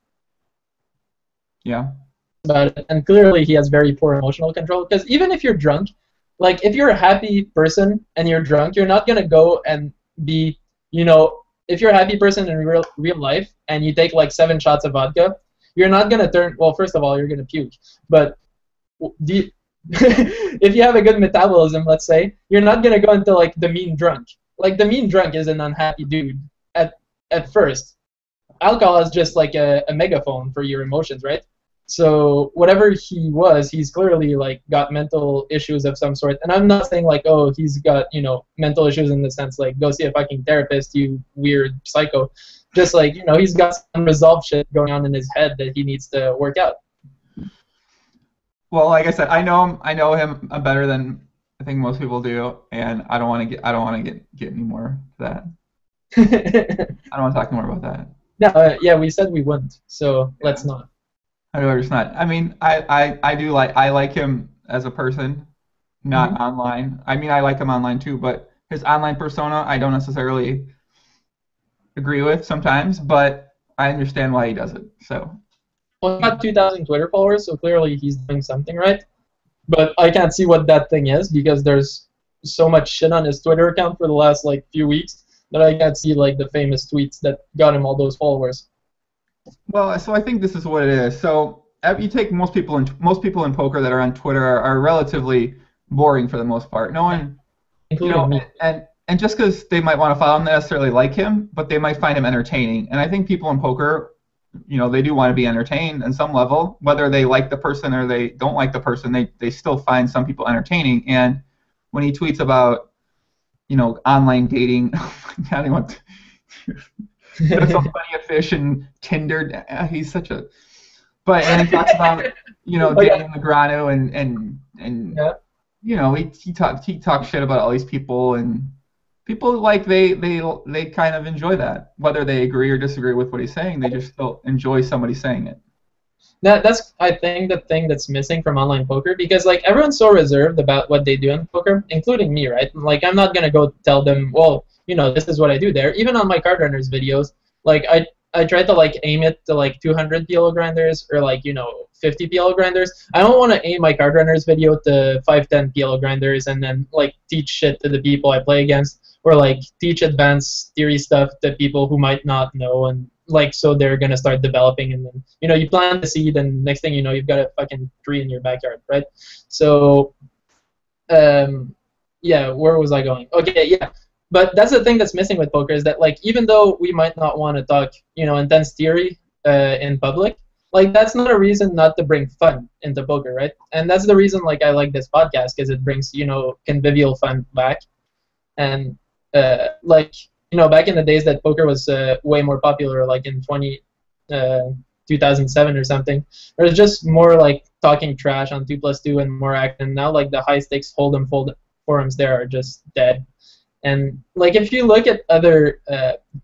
Yeah. About it. And clearly he has very poor emotional control, because even if you're drunk, if you're a happy person and you're drunk, you're not going to go and be, if you're a happy person in real life and you take 7 shots of vodka, you're not going to turn, well, first of all, you're going to puke, but if you have a good metabolism, let's say, you're not gonna go into the mean drunk. The mean drunk is an unhappy dude at first. Alcohol is just a megaphone for your emotions, right? So whatever he's clearly got mental issues of some sort. And I'm not saying oh, he's got mental issues in the sense go see a fucking therapist, you weird psycho. Just he's got some unresolved shit going on in his head that he needs to work out. Well, like I said, I know him better than I think most people do, and I don't want to get any more to that. I don't want to talk more about that. No, yeah, we said we wouldn't, so let's not. I know it's not. I mean, I like him as a person, not online. I mean, I like him online too, but his online persona I don't necessarily agree with sometimes, but I understand why he does it. So. Well, he got 2,000 Twitter followers, so clearly he's doing something right. But I can't see what that thing is because there's so much shit on his Twitter account for the last few weeks that I can't see the famous tweets that got him all those followers. Well, so I think this is what it is. So you take most people in poker that are on Twitter are relatively boring for the most part. No one, Including me. and just because they might want to follow him, they don't necessarily like him, but they might find him entertaining. And I think people in poker, they do want to be entertained on some level, whether they like the person or they don't like the person. They still find some people entertaining. And when he tweets about, online dating, I don't want to. That's so funny of fish and Tinder. He's such a. But and he talks about dating Negrano and Yeah. he talks shit about all these people, and people they kind of enjoy that, whether they agree or disagree with what he's saying. They just still enjoy somebody saying it. That's I think the thing that's missing from online poker, because like everyone's so reserved about what they do in poker, including me, right? Like I'm not gonna go tell them, well, this is what I do there. Even on my Cardrunners videos, like I try to like aim it to like 200 PLO grinders or like 50 PLO grinders. I don't want to aim my Cardrunners video to 510 PLO grinders and then like teach shit to the people I play against, or like teach advanced theory stuff to people who might not know, and like so they're gonna start developing, and then you plant the seed, and next thing you know you've got a fucking tree in your backyard, right? So yeah, where was I going? Okay, yeah. But that's the thing that's missing with poker, is that like even though we might not want to talk intense theory in public, like that's not a reason not to bring fun into poker, right? And that's the reason like I like this podcast, because it brings convivial fun back. And like back in the days that poker was way more popular, like in 2007 or something, there was just more like talking trash on 2+2 and more action. Now like the high stakes hold'em forums there are just dead. And like if you look at other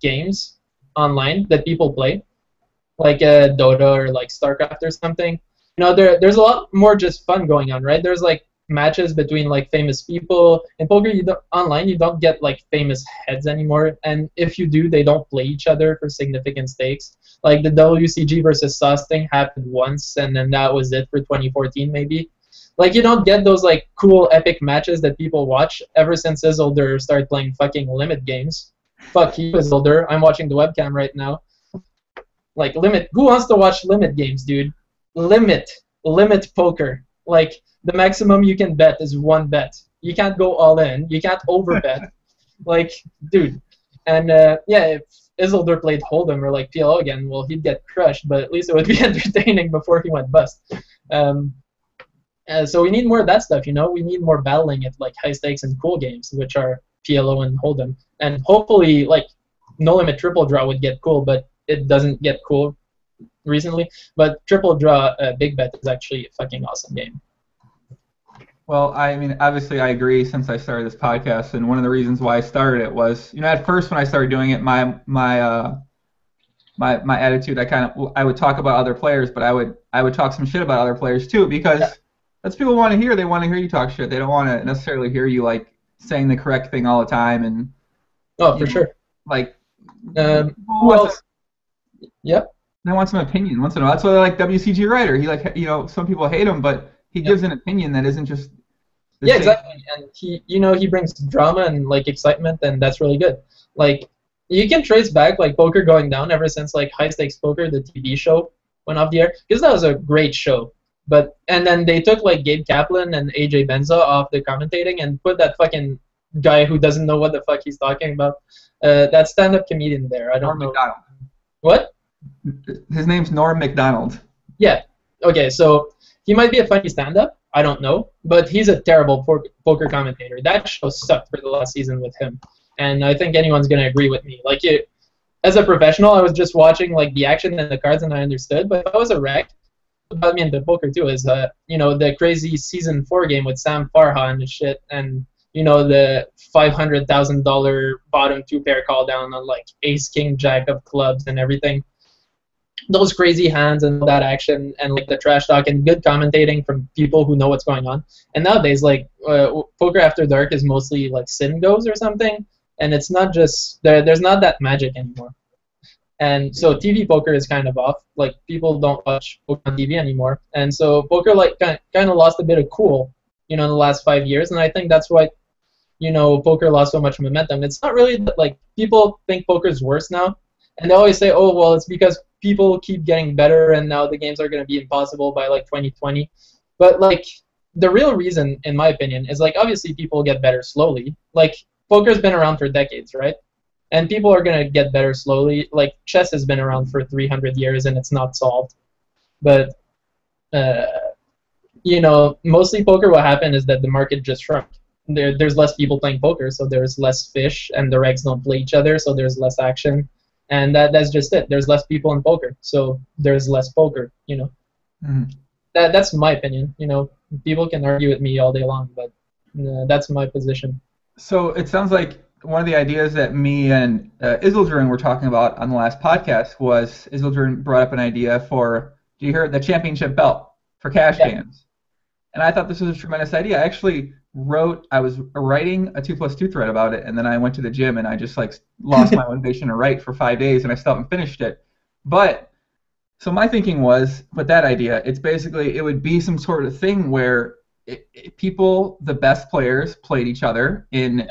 games online that people play, like Dota or like StarCraft or something, there's a lot more just fun going on, right? There's like matches between like famous people. In poker, online you don't get like famous heads anymore, and if you do, they don't play each other for significant stakes. Like the WCG versus Sauce thing happened once, and then that was it for 2014 maybe. Like you don't get those like cool epic matches that people watch ever since Isildur started playing fucking limit games. Fuck you, Isildur. I'm watching the webcam right now. Like limit. Who wants to watch limit games, dude? Limit poker. Like the maximum you can bet is one bet. You can't go all in. You can't overbet. Like, dude. And yeah, if Isildur played Hold'em or like PLO again, well, he'd get crushed. But at least it would be entertaining before he went bust. So we need more of that stuff, We need more battling at like high stakes and cool games, which are PLO and Hold'em. And hopefully, like, No Limit Triple Draw would get cool, but it doesn't get cool recently. But Triple Draw Big Bet is actually a fucking awesome game. Well, I mean, obviously I agree since I started this podcast, and one of the reasons why I started it was, at first when I started doing it, my attitude, I would talk about other players, but I would talk some shit about other players too, because that's what people want to hear. They want to hear you talk shit. They don't want to necessarily hear you like saying the correct thing all the time. And for sure. Like, who else? Yep. They want some opinion once in a while. That's why they like WCG Writer. He some people hate him, but he gives an opinion that isn't just. Yeah, exactly. And he brings drama and like excitement, and that's really good. Like you can trace back like poker going down ever since like High Stakes Poker, the TV show, went off the air, because that was a great show. And then they took like Gabe Kaplan and AJ Benza off the commentating and put that fucking guy who doesn't know what the fuck he's talking about, that stand-up comedian there. I don't know. McDonald. What? His name's Norm McDonald. Yeah. Okay, so he might be a funny stand-up. I don't know, but he's a terrible poker commentator. That show sucked for the last season with him, and I think anyone's gonna agree with me. Like, as a professional, I was just watching like the action and the cards, and I understood. But if I was a rec, about me into poker too is the crazy season 4 game with Sam Farhan and shit, and the $500,000 bottom 2-pair call down on like ace king jack of clubs and everything. Those crazy hands and all that action and like the trash talk and good commentating from people who know what's going on. And nowadays, like Poker After Dark is mostly like Sin Goes or something, and it's not just there's not that magic anymore. And so TV poker is kind of off. Like people don't watch poker on TV anymore, and so poker like kind of lost a bit of cool, in the last 5 years. And I think that's why, poker lost so much momentum. It's not really that like people think poker's worse now. And they always say, oh, well, it's because people keep getting better and now the games are going to be impossible by like 2020. But like the real reason, in my opinion, is like obviously people get better slowly. Like poker's been around for decades, right? And people are going to get better slowly. Like chess has been around for 300 years and it's not solved. But you know, mostly poker, what happened is that the market just shrunk. There's less people playing poker, so there's less fish, and the regs don't play each other, so there's less action. And that's just it. There's less people in poker, so there's less poker, you know. Mm. That's my opinion. You know, people can argue with me all day long, but that's my position. So it sounds like one of the ideas that me and Isildurin were talking about on the last podcast was Isildurin brought up an idea for, do you hear it, the championship belt for cash games. And I thought this was a tremendous idea. I actually I was writing a 2+2 thread about it, and then I went to the gym and I just like lost my motivation to write for 5 days, and I still haven't finished it. But so my thinking was, with that idea, it's basically, it would be some sort of thing where people, the best players, played each other in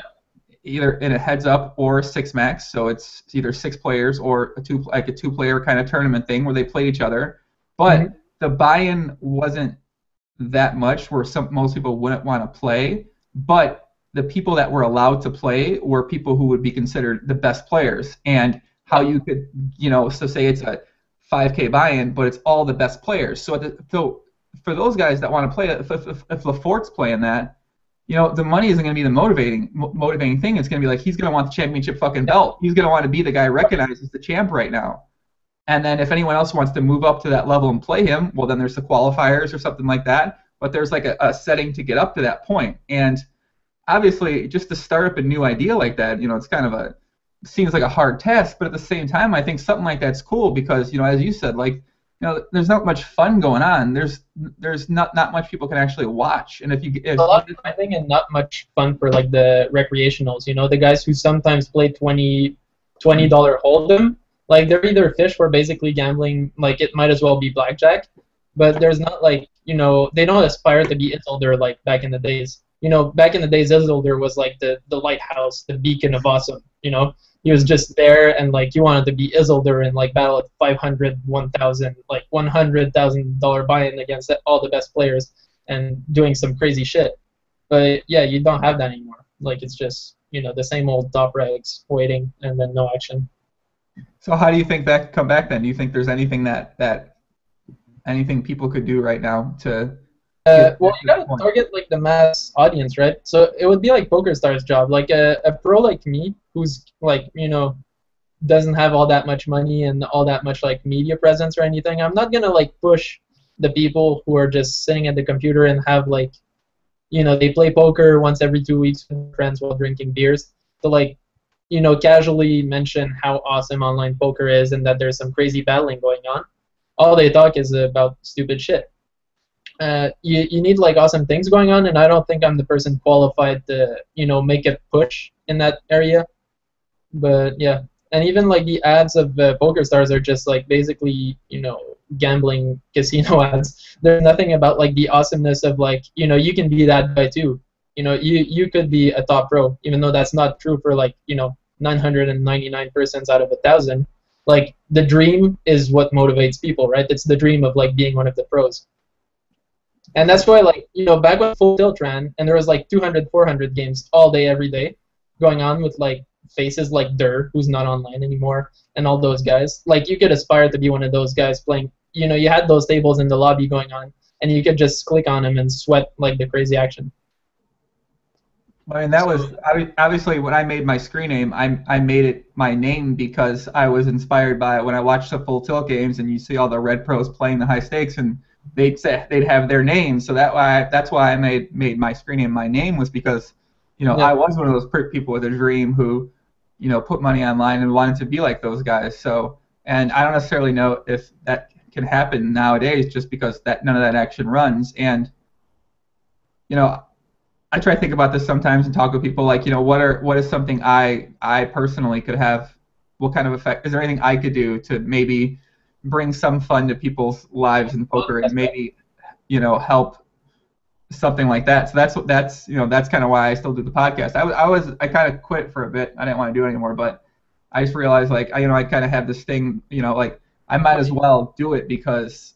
either in a heads-up or six max. So it's either 6 players or a two-player kind of tournament thing where they played each other. But the buy-in wasn't that much where most people wouldn't want to play, but the people that were allowed to play were people who would be considered the best players. And how you could, you know, so say it's a 5K buy-in, but it's all the best players. So for those guys that want to play, if Laforte's playing that, you know, the money isn't going to be the motivating thing. It's going to be like, he's going to want the championship fucking belt. He's going to want to be the guy recognized as the champ right now. And then if anyone else wants to move up to that level and play him, well, then there's the qualifiers or something like that. But there's like a setting to get up to that point. And obviously, just to start up a new idea like that, you know, it's kind of seems like a hard task. But at the same time, I think something like that's cool because, you know, as you said, like, you know, there's not much fun going on. There's not much people can actually watch. And if a lot of finding and not much fun for like the recreationals, you know, the guys who sometimes play $20 hold'em. Like, they're either fish or basically gambling, like, it might as well be blackjack. But there's not, like, you know, they don't aspire to be Isildur like back in the days. You know, back in the days, Isildur was, like, the lighthouse, the beacon of awesome, you know? He was just there, and, like, you wanted to be Isildur and, like, battle at 500, 1,000, like, $100,000 buy-in against all the best players and doing some crazy shit. But, yeah, you don't have that anymore. Like, it's just, you know, the same old top regs waiting and then no action. So how do you think that could come back then? Do you think there's anything anything people could do right now to? Well, you gotta target like the mass audience, right? So it would be like Pokerstars' job, like a pro like me, who's like, you know, doesn't have all that much money and all that much like media presence or anything. I'm not gonna like push the people who are just sitting at the computer and have like, you know, they play poker once every 2 weeks with friends while drinking beers to like, you know, casually mention how awesome online poker is and that there's some crazy battling going on. All they talk is about stupid shit. You need like awesome things going on, and I don't think I'm the person qualified to, you know, make a push in that area. But yeah, and even like the ads of Pokerstars are just like basically, you know, gambling casino ads. There's nothing about like the awesomeness of like, you know, you can be that guy too. You know, you could be a top pro, even though that's not true for like, you know, 999% out of 1,000. Like, the dream is what motivates people, right? It's the dream of like being one of the pros. And that's why, like, you know, back when Full Tilt ran, and there was like 200, 400 games all day, every day, going on with like faces like Durr, who's not online anymore, and all those guys. Like, you could aspire to be one of those guys playing. You know, you had those tables in the lobby going on, and you could just click on them and sweat like the crazy action. I mean, that was obviously when I made my screen name. I made it my name because I was inspired by it when I watched the Full Tilt games, and you see all the red pros playing the high stakes, and they'd have their names. So that's why I made my screen name my name, was because, you know, I was one of those people with a dream who, you know, put money online and wanted to be like those guys. So, and I don't necessarily know if that can happen nowadays, just because none of that action runs. And, you know, I try to think about this sometimes and talk with people like, you know, what is something I personally could have, what kind of effect, is there anything I could do to maybe bring some fun to people's lives in poker and maybe, you know, help something like that. So that's you know, that's kind of why I still do the podcast. I kind of quit for a bit. I didn't want to do it anymore, but I just realized, like, I kind of have this thing, like, I might as well do it because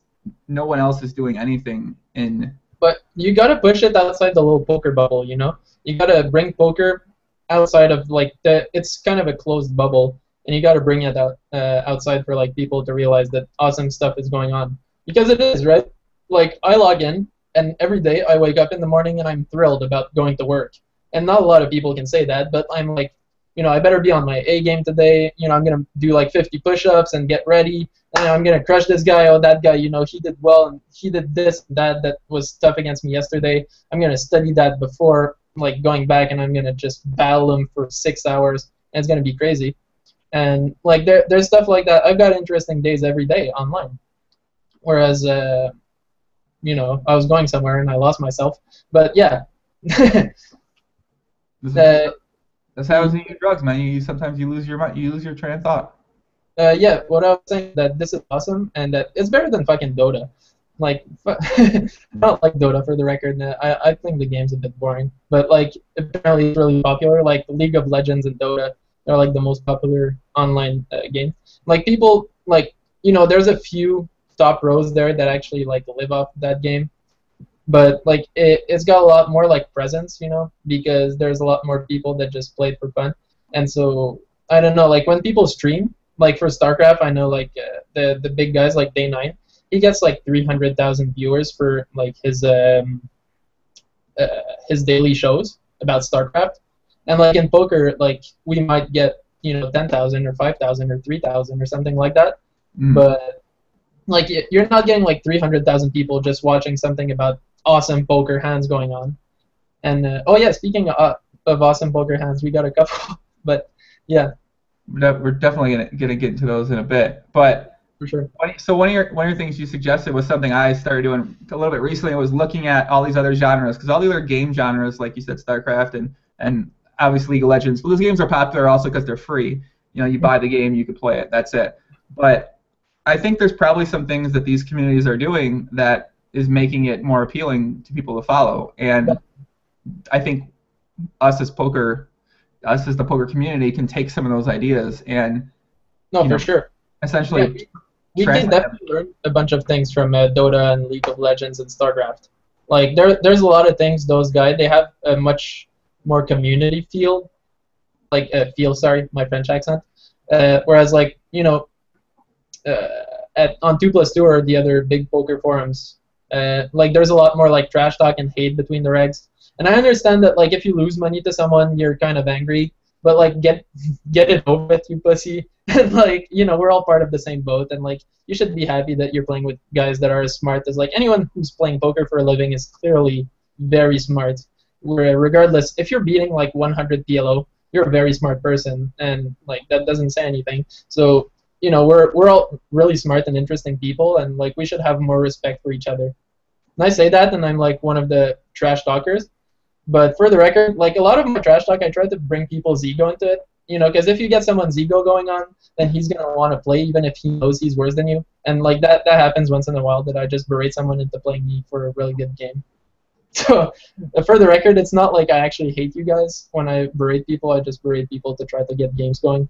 no one else is doing anything in. But you gotta push it outside the little poker bubble, you know? You gotta bring poker outside of, like, it's kind of a closed bubble, and you gotta bring it out outside for, like, people to realize that awesome stuff is going on. Because it is, right? Like, I log in, and every day I wake up in the morning and I'm thrilled about going to work. And not a lot of people can say that, but I'm like, I better be on my A game today. I'm going to do like 50 push-ups and get ready. And I'm going to crush this guy. Oh, that guy, he did well, and he did this and that was tough against me yesterday. I'm going to study that before like going back, and I'm going to just battle him for 6 hours. And it's going to be crazy. And like there's stuff like that. I've got interesting days every day online. Whereas, I was going somewhere and I lost myself. But yeah. That's how it's eating drugs, man. Sometimes you lose your train of thought. Yeah, what I was saying, that this is awesome, and that it's better than fucking Dota. Like, I don't like Dota, for the record. I think the game's a bit boring, but like apparently it's really popular. Like League of Legends and Dota are like the most popular online games. Like people, like there's a few top pros there that actually like live off that game. But like it's got a lot more like presence, because there's a lot more people that just play it for fun. And so I don't know, like when people stream, like for StarCraft, I know like the big guys like Day9, he gets like 300,000 viewers for like his daily shows about StarCraft. And like in poker, like we might get 10,000 or 5,000 or 3,000 or something like that. But like you're not getting like 300,000 people just watching something about awesome poker hands going on. And oh yeah, speaking of awesome poker hands, we got a couple. But yeah, we're definitely gonna get into those in a bit. But for sure. So one of your things you suggested was something I started doing a little bit recently. Was looking at all these other genres, because all the other game genres, like you said, StarCraft and obviously League of Legends. Well, those games are popular also because they're free. You buy the game, you can play it. That's it. But I think there's probably some things that these communities are doing that is making it more appealing to people to follow. And I think us as the poker community can take some of those ideas and for sure. Essentially, we can definitely learn a bunch of things from Dota and League of Legends and StarCraft. Like there's a lot of things those guys, they have a much more community feel, like my French accent. Whereas like on 2+2 or the other big poker forums, like there's a lot more like trash talk and hate between the regs. And I understand that like if you lose money to someone, you're kind of angry, but like get it over with, you pussy. And like we're all part of the same boat, and like you should be happy that you're playing with guys that are as smart as like anyone who's playing poker for a living is clearly very smart. Regardless, if you're beating like 100 PLO, you're a very smart person, and like that doesn't say anything. So we're all really smart and interesting people, and like we should have more respect for each other. And I say that, and I'm like one of the trash talkers. But for the record, like a lot of my trash talk, I try to bring people's ego into it. Because if you get someone's ego going on, then he's gonna want to play even if he knows he's worse than you. And like that happens once in a while, that I just berate someone into playing me for a really good game. So for the record, it's not like I actually hate you guys. When I berate people, I just berate people to try to get games going.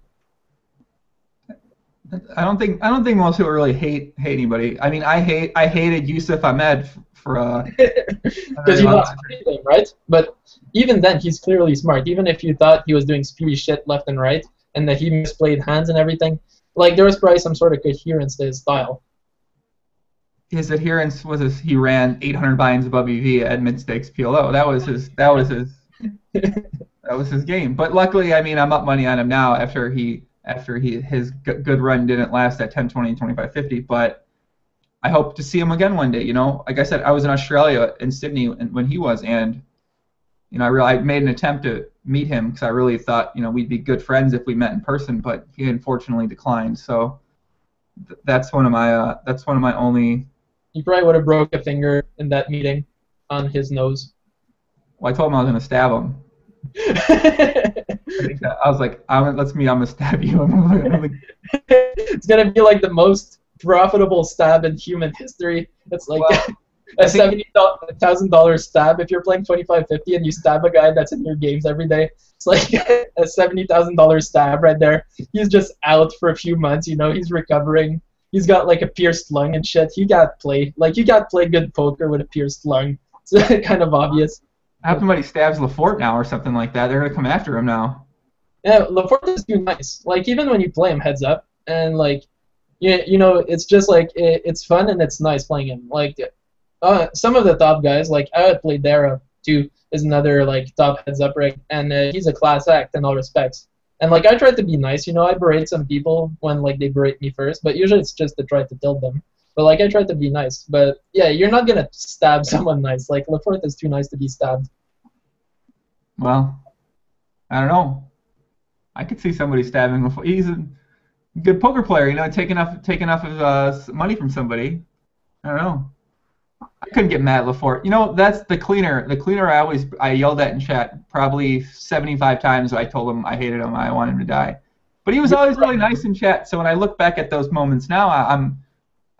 I don't think most people really hate anybody. I mean, I hated Yusuf Ahmed for because he lost everything, right? But even then, he's clearly smart. Even if you thought he was doing speedy shit left and right, and that he misplayed hands and everything, like there was probably some sort of coherence to his style. His adherence was he ran 800 buy-ins above EV at mid-stakes PLO. That was his game. But luckily, I mean, I'm up money on him now after his good run didn't last at 10, 20, 25, 50. But I hope to see him again one day. Like I said, I was in Australia in Sydney when he was, and I made an attempt to meet him because I really thought we'd be good friends if we met in person, but he unfortunately declined. So that's one of my only. You probably would have broke a finger in that meeting on his nose. Well, I told him I was gonna stab him. I was like, let's meet. I'm gonna stab you. It's gonna be like the most profitable stab in human history. It's like. a $70,000 stab. If you're playing 25-50 and you stab a guy that's in your games every day, it's like a $70,000 stab right there. He's just out for a few months. You know, he's recovering. He's got like a pierced lung and shit. You got play good poker with a pierced lung. It's kind of obvious. I hope somebody stabs Lafort now or something like that. They're gonna come after him now. Yeah, Lafort is too nice. Like even when you play him heads up, and like, you know, it's just like it's fun and it's nice playing him. Like, some of the top guys, like I would play Dara too, is another like top heads up rig, and he's a class act in all respects. And like I try to be nice, you know, I berate some people when like they berate me first, but usually it's just to try to tilt them. But like I try to be nice. But yeah, you're not gonna stab someone nice. Like Lafort is too nice to be stabbed. Well, I don't know. I could see somebody stabbing Lafort. He's a good poker player, you know, taking off his money from somebody. I don't know. I couldn't get mad at Lafort. You know, that's the cleaner. The cleaner I yelled at in chat probably 75 times. I told him I hated him. I wanted him to die. But he was always really nice in chat. So when I look back at those moments now,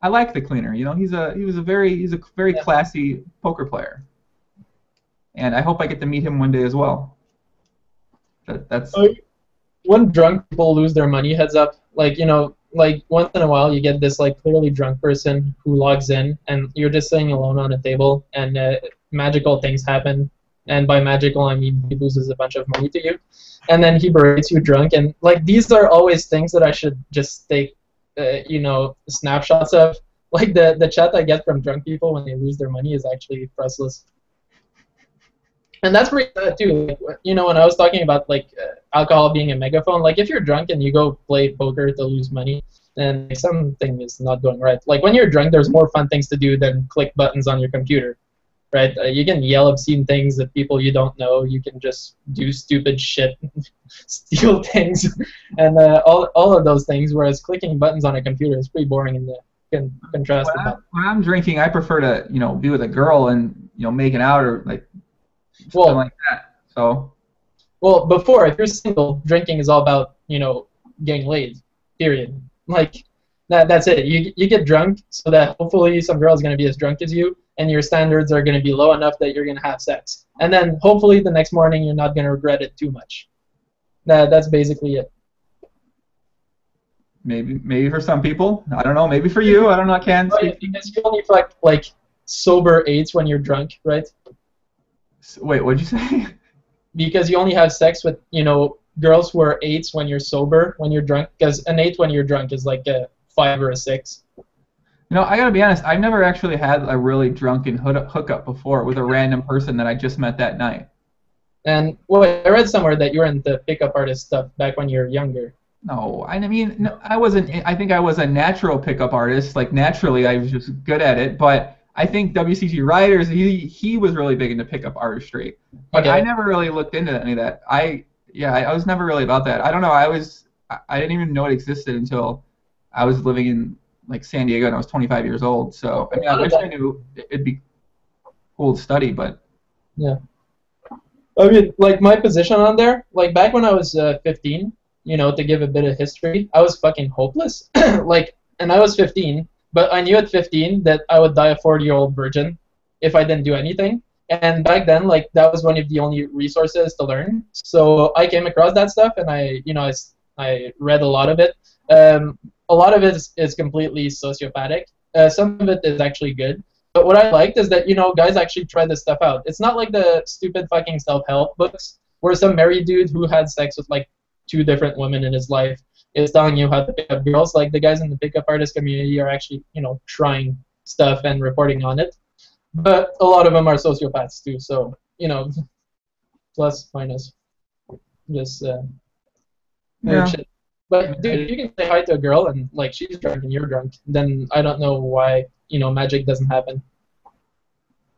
I like the cleaner. You know, he's a very classy poker player. And I hope I get to meet him one day as well. That's. When drunk people lose their money, heads up. Like, you know, like once in a while you get this like clearly drunk person who logs in and you're just sitting alone on a table and magical things happen, and by magical I mean he loses a bunch of money to you, and then he berates you drunk, and like these are always things that I should just take you know, snapshots of. Like the chat I get from drunk people when they lose their money is actually priceless. And that's pretty sad too. Like, you know, when I was talking about like alcohol being a megaphone, like if you're drunk and you go play poker to lose money, then something is not going right. Like when you're drunk, there's more fun things to do than click buttons on your computer, right? You can yell obscene things at people you don't know. You can just do stupid shit, steal things, and all of those things. Whereas clicking buttons on a computer is pretty boring in the contrast. When I'm drinking, I prefer to, you know, be with a girl and, you know, making out or like. Something like that. So. Well, before, if you're single, drinking is all about, you know, getting laid. Period. Like that's it. You get drunk so that hopefully some girl is gonna be as drunk as you, and your standards are gonna be low enough that you're gonna have sex, and then hopefully the next morning you're not gonna regret it too much. That's basically it. Maybe for some people. I don't know. Maybe for you. I don't know. I can't speak. Because you only fuck like sober 8s when you're drunk, right? Wait, what'd you say? Because you only have sex with, you know, girls who are 8s when you're sober, when you're drunk. Because an 8 when you're drunk is like a 5 or a 6. You know, I gotta be honest. I've never actually had a really drunken hookup before with a random person that I just met that night. And well, I read somewhere that you were into pickup artist stuff back when you were younger. No, I mean, no, I wasn't. I think I was a natural pickup artist. Like naturally, I was just good at it, but. I think WCG Riders, he was really big into pickup artistry, but okay. I never really looked into any of that. I was never really about that. I don't know. I didn't even know it existed until I was living in like San Diego and I was 25 years old. So I mean, I wish I knew it'd be cool to study, but yeah. I mean, like my position on there, like back when I was 15, you know, to give a bit of history, I was fucking hopeless. Like, and I was 15. But I knew at 15 that I would die a 40-year-old virgin if I didn't do anything. And back then, like that was one of the only resources to learn. So I came across that stuff, and I read a lot of it. A lot of it is completely sociopathic. Some of it is actually good. But what I liked is that, you know, guys actually try this stuff out. It's not like the stupid fucking self-help books where some married dude who had sex with like 2 different women in his life is telling you how to pick up girls. Like the guys in the pickup artist community are actually, you know, trying stuff and reporting on it. But a lot of them are sociopaths too. So, you know, plus minus, just shit. But dude, if you can say hi to a girl and like she's drunk and you're drunk, then I don't know why, you know, magic doesn't happen.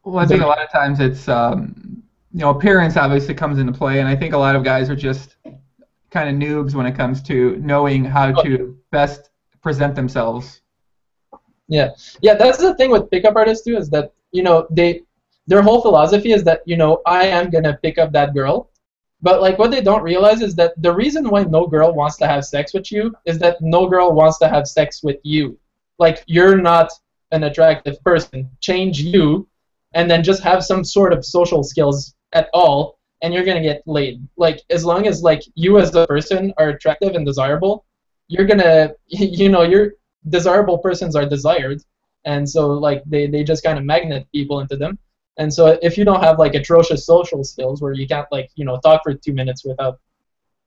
Well, I think a lot of times it's you know, appearance obviously comes into play, and I think a lot of guys are just kind of noobs when it comes to knowing how to best present themselves. Yeah, that's the thing with pickup artists too, is that, you know, their whole philosophy is that, you know, I am gonna pick up that girl, but like what they don't realize is that the reason why no girl wants to have sex with you is that no girl wants to have sex with you. Like you're not an attractive person, change you, and then just have some sort of social skills at all, and you're gonna get laid. Like, as long as like you as a person are attractive and desirable, you're gonna, your desirable persons are desired, and so like they just kind of magnet people into them. And so if you don't have like atrocious social skills where you can't like talk for 2 minutes without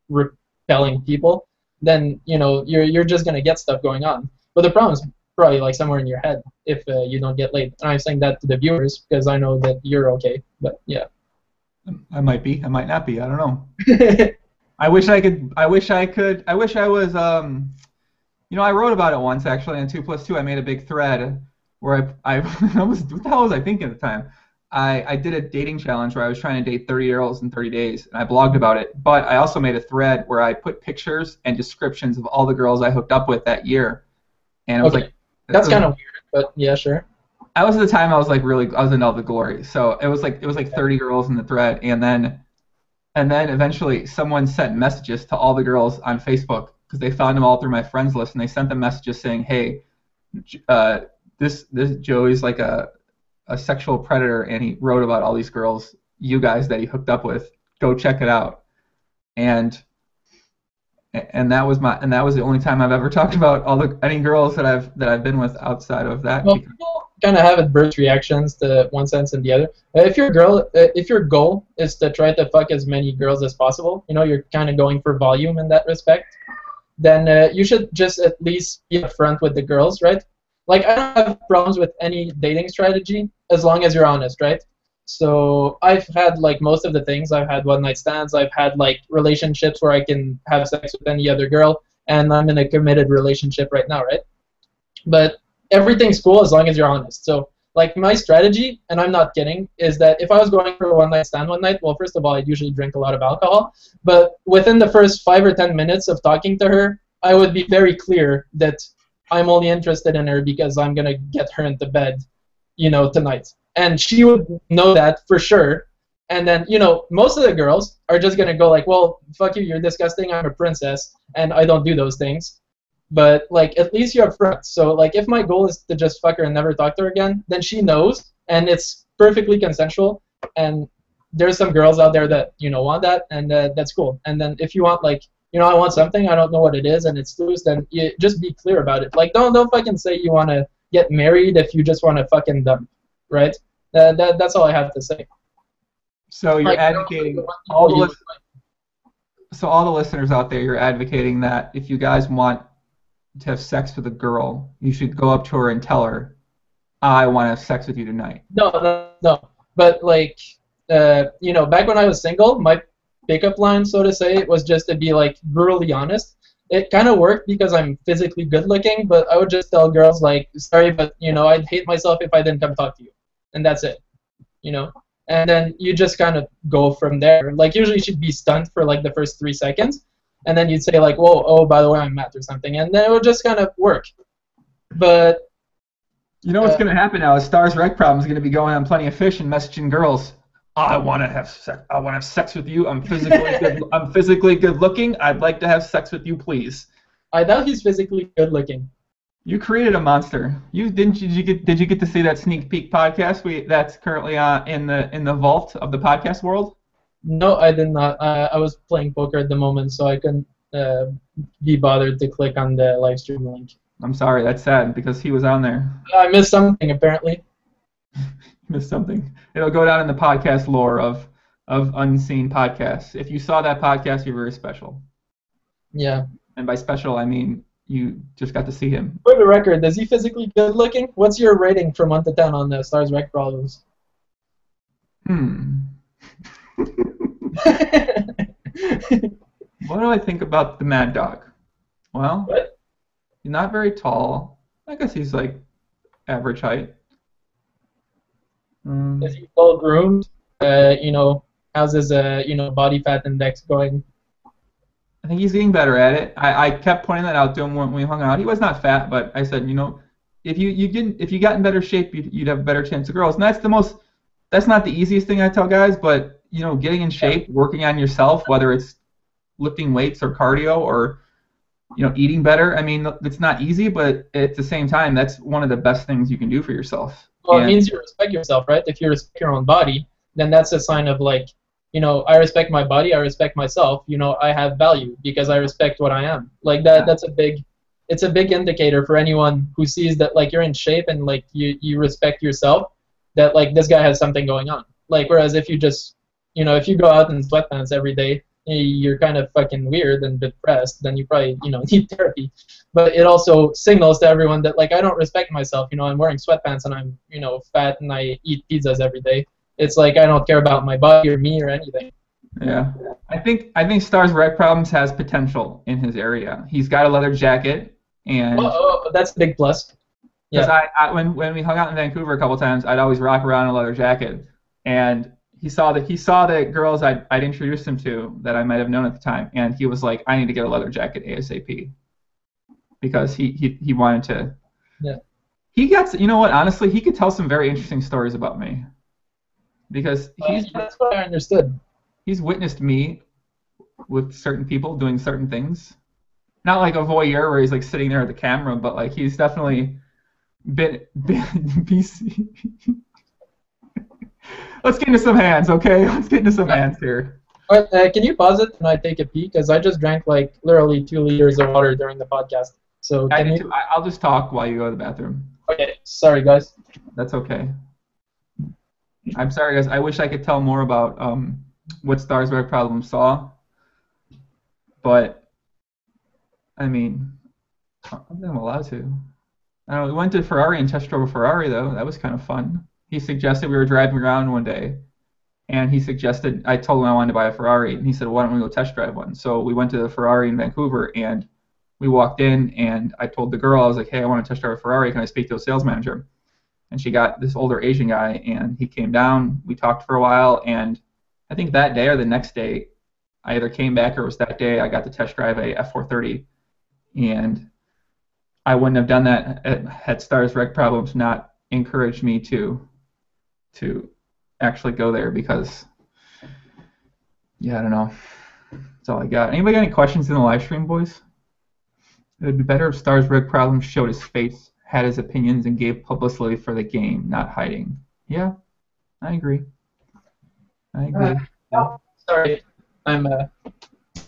repelling people, then you're just gonna get stuff going on. But the problem is probably like somewhere in your head if you don't get laid. And I'm saying that to the viewers because I know that you're okay. But yeah. I might be. I might not be. I don't know. I wish I could. I wish I could. I wish I was. I wrote about it once actually on 2+2. I made a big thread where I was. What the hell was I thinking at the time? I did a dating challenge where I was trying to date 30 girls in 30 days, and I blogged about it. But I also made a thread where I put pictures and descriptions of all the girls I hooked up with that year. And it was like. That's kind of weird, but yeah, sure. I was at the time I was in all the glory. So it was like 30 girls in the thread, and then eventually someone sent messages to all the girls on Facebook because they found them all through my friends list, and they sent them messages saying, "Hey, this Joey's like a sexual predator, and he wrote about all these girls, you guys that he hooked up with. Go check it out." And that was the only time I've ever talked about any girls that I've been with outside of that. Well, people kind of have adverse reactions to one sense and the other. If your goal is to try to fuck as many girls as possible, you're kind of going for volume in that respect, then you should just at least be upfront with the girls, right? Like, I don't have problems with any dating strategy as long as you're honest, right? So I've had like most of the things. I've had one-night stands. I've had like relationships where I can have sex with any other girl, and I'm in a committed relationship right now, right? But everything's cool as long as you're honest. So like my strategy, and I'm not kidding, is that if I was going for a one-night stand one night, well, first of all, I'd usually drink a lot of alcohol, but within the first 5 or 10 minutes of talking to her, I would be very clear that I'm only interested in her because I'm gonna get her into bed, tonight. And she would know that for sure. And then, most of the girls are just going to go like, well, fuck you, you're disgusting, I'm a princess, and I don't do those things. But, like, at least you're upfront. So, like, if my goal is to just fuck her and never talk to her again, then she knows, and it's perfectly consensual. And there's some girls out there that, want that, and that's cool. And then if you want, like, I want something, I don't know what it is, and it's loose, then you just be clear about it. Like, don't fucking say you want to get married if you just want to fucking dump. Right? That's all I have to say. So you're advocating all the listeners out there. You're advocating that if you guys want to have sex with a girl, you should go up to her and tell her, "I want to have sex with you tonight." No. But like, back when I was single, my pickup line, so to say, was just to be like brutally honest. It kind of worked because I'm physically good looking, but I would just tell girls like, "Sorry, but I'd hate myself if I didn't come talk to you." And that's it, and then you just kind of go from there. Like, usually she'd be stunned for like the first 3 seconds, and then you'd say like, whoa, oh, by the way, I'm Matt or something, and then it would just kind of work. But what's going to happen now is Stars Rec Problem is going to be going on Plenty of Fish and messaging girls. I want to have sex. I want to have sex with you. I'm physically good. I'm physically good looking. I'd like to have sex with you, please. I doubt he's physically good looking. You created a monster. Did you get to see that sneak peek podcast that's currently in the vault of the podcast world? No, I did not. I was playing poker at the moment, so I couldn't be bothered to click on the live stream link. I'm sorry, that's sad because he was on there. I missed something apparently. Missed something. It'll go down in the podcast lore of unseen podcasts. If you saw that podcast, you're very special. Yeah. And by special, I mean you just got to see him. For the record, is he physically good looking? What's your rating from 1 to 10 on the Stars Rec Problems? What do I think about the Mad Dog? Well, he's not very tall. I guess he's like average height. Is he well groomed? How's his body fat index going? I think he's getting better at it. I kept pointing that out to him when we hung out. He was not fat, but I said, if you got in better shape, you'd have a better chance of girls. And that's not the easiest thing I tell guys, but getting in shape, working on yourself, whether it's lifting weights or cardio or eating better. I mean, it's not easy, but at the same time, that's one of the best things you can do for yourself. Well, it means you respect yourself, right? If you respect your own body, then that's a sign of like, I respect my body, I respect myself, I have value because I respect what I am. Like that, it's a big indicator for anyone who sees that like you're in shape and like you respect yourself, that like this guy has something going on. Like whereas if you just, if you go out in sweatpants every day, you're kind of fucking weird and depressed, then you probably, need therapy. But it also signals to everyone that like I don't respect myself, I'm wearing sweatpants and I'm, fat and I eat pizzas every day. It's like I don't care about my body or me or anything. Yeah. I think Stars Rec Problems has potential in his area. He's got a leather jacket and that's a big plus. Because when we hung out in Vancouver a couple times, I'd always rock around in a leather jacket, and he saw the girls I'd introduced him to that I might have known at the time, and he was like, I need to get a leather jacket ASAP, because he wanted to. Yeah. He gets, honestly, he could tell some very interesting stories about me, because that's what I understood. He's witnessed me with certain people doing certain things, not like a voyeur where he's like sitting there at the camera, but like he's definitely been BC. Let's get into some hands, okay? Let's get into some hands here. All right, can you pause it and I take a pee? Because I just drank like literally 2 liters of water during the podcast. So I'll just talk while you go to the bathroom. Okay, sorry guys. That's okay. I'm sorry guys. I wish I could tell more about what Stars Rec Problems saw, but I mean, I don't think I'm allowed to. I don't know, we went to Ferrari and test drove a Ferrari though. That was kind of fun. He suggested we were driving around one day, and he suggested, I told him I wanted to buy a Ferrari, and he said, why don't we go test drive one? So we went to the Ferrari in Vancouver, and we walked in, and I told the girl, I was like, hey, I want to test drive a Ferrari. Can I speak to a sales manager? And she got this older Asian guy, and he came down. We talked for a while, and I think that day or the next day, I either came back or it was that day, I got to test drive a F430, and I wouldn't have done that had Stars Rec Problems not encouraged me to actually go there, because, yeah, I don't know. That's all I got. Anybody got any questions in the live stream, boys? It would be better if Stars Rec Problems showed his face, had his opinions, and gave publicity for the game, not hiding. Yeah, I agree. Oh, sorry. I'm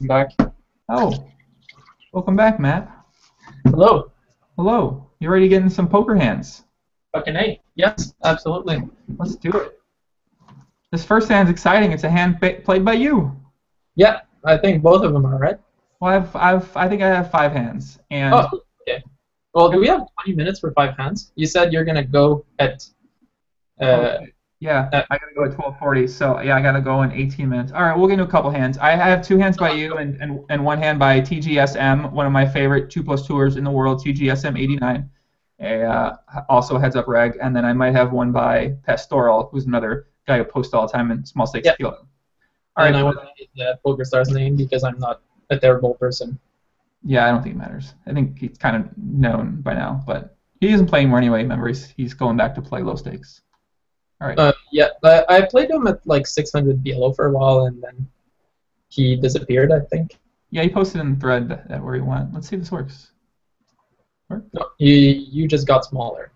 back. Oh, welcome back, Matt. Hello. Hello. You ready to get in some poker hands? Fucking A. Yes, absolutely. Let's do it. This first hand's exciting. It's a hand played by you. Yeah, I think both of them are, right? Well, I think I have 5 hands. And oh, okay. Well, do we have 20 minutes for 5 hands? You said you're gonna go at. Yeah, I gotta go at 12:40. So yeah, I gotta go in 18 minutes. All right, we'll get into a couple hands. I have 2 hands by you and 1 hand by TGSM, one of my favorite 2+2ers in the world, TGSM 89. Also heads up reg, and then I might have one by Pastoral, who's another guy who posts all the time in small stakes kilo. All right, I want to get the Pokerstars name because I'm not a terrible person. Yeah, I don't think it matters. I think he's kind of known by now, but he isn't playing more anyway. Remember, he's going back to play low stakes. All right. Yeah, I played him at like 600 PLO for a while, and then he disappeared, I think. Yeah, he posted in the thread that where he went. Let's see if this works. Work? No, you just got smaller.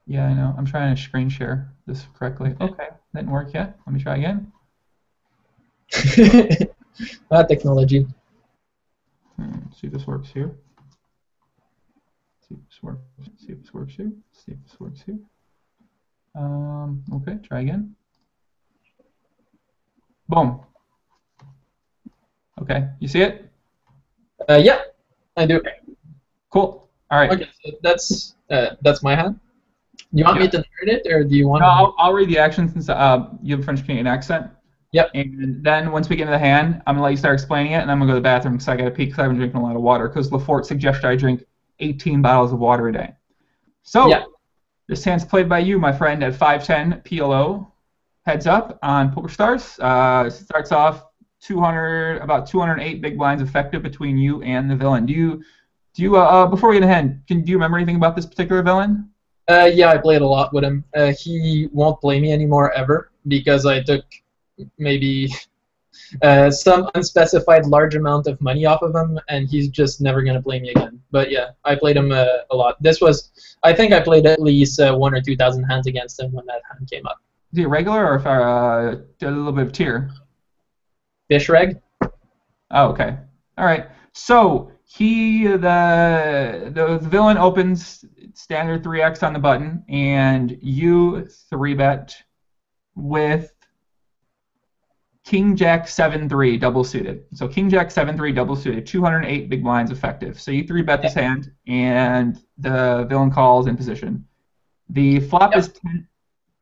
Yeah, I know. I'm trying to screen share this correctly. Okay, didn't work yet. Let me try again. Technology. See if this works here. See if this works. See if this works here. See if this works here. Okay, try again. Boom. Okay, you see it? Yeah, I do. Cool. All right. Okay, so that's my hand. Do you want me to narrate it, or do you want? No, I'll read the action since you have a French Canadian accent. Yep. And then once we get into the hand, I'm gonna let you start explaining it, and I'm gonna go to the bathroom because I gotta pee because I've been drinking a lot of water. Because Lafort suggested I drink 18 bottles of water a day. So yeah. This hand's played by you, my friend, at 510 PLO. Heads up on Pokerstars. Starts off about 208 big blinds effective between you and the villain. Do you before we get ahead, do you remember anything about this particular villain? Yeah, I played a lot with him. He won't play me anymore ever because I took maybe some unspecified large amount of money off of him, and he's just never gonna play me again. But yeah, I played him a lot. I think I played at least 1,000 or 2,000 hands against him when that hand came up. Is he regular or if a little bit of tier? Fish reg. Oh, okay. All right. So the villain opens standard 3x on the button, and you 3-bet with King Jack 7-3 double suited. So King Jack 7-3 double suited, 208 big blinds effective. So you 3-bet this hand, and the villain calls in position. The flop is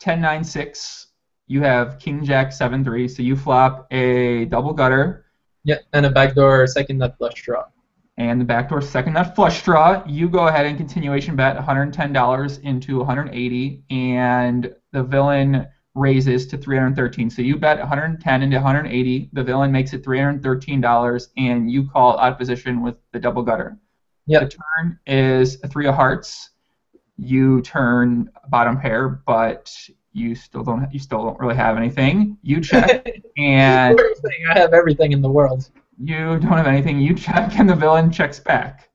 10-9-6. You have King Jack 7-3, so you flop a double gutter. Yeah, and a backdoor second nut flush draw. And the backdoor second nut flush draw. You go ahead and continuation bet $110 into 180, and the villain raises to 313. So you bet 110 into 180. The villain makes it $313, and you call out of position with the double gutter. Yep. The turn is a 3 of hearts. You turn bottom pair, but you still don't really have anything. You check, and I have everything in the world. You don't have anything. You check, and the villain checks back.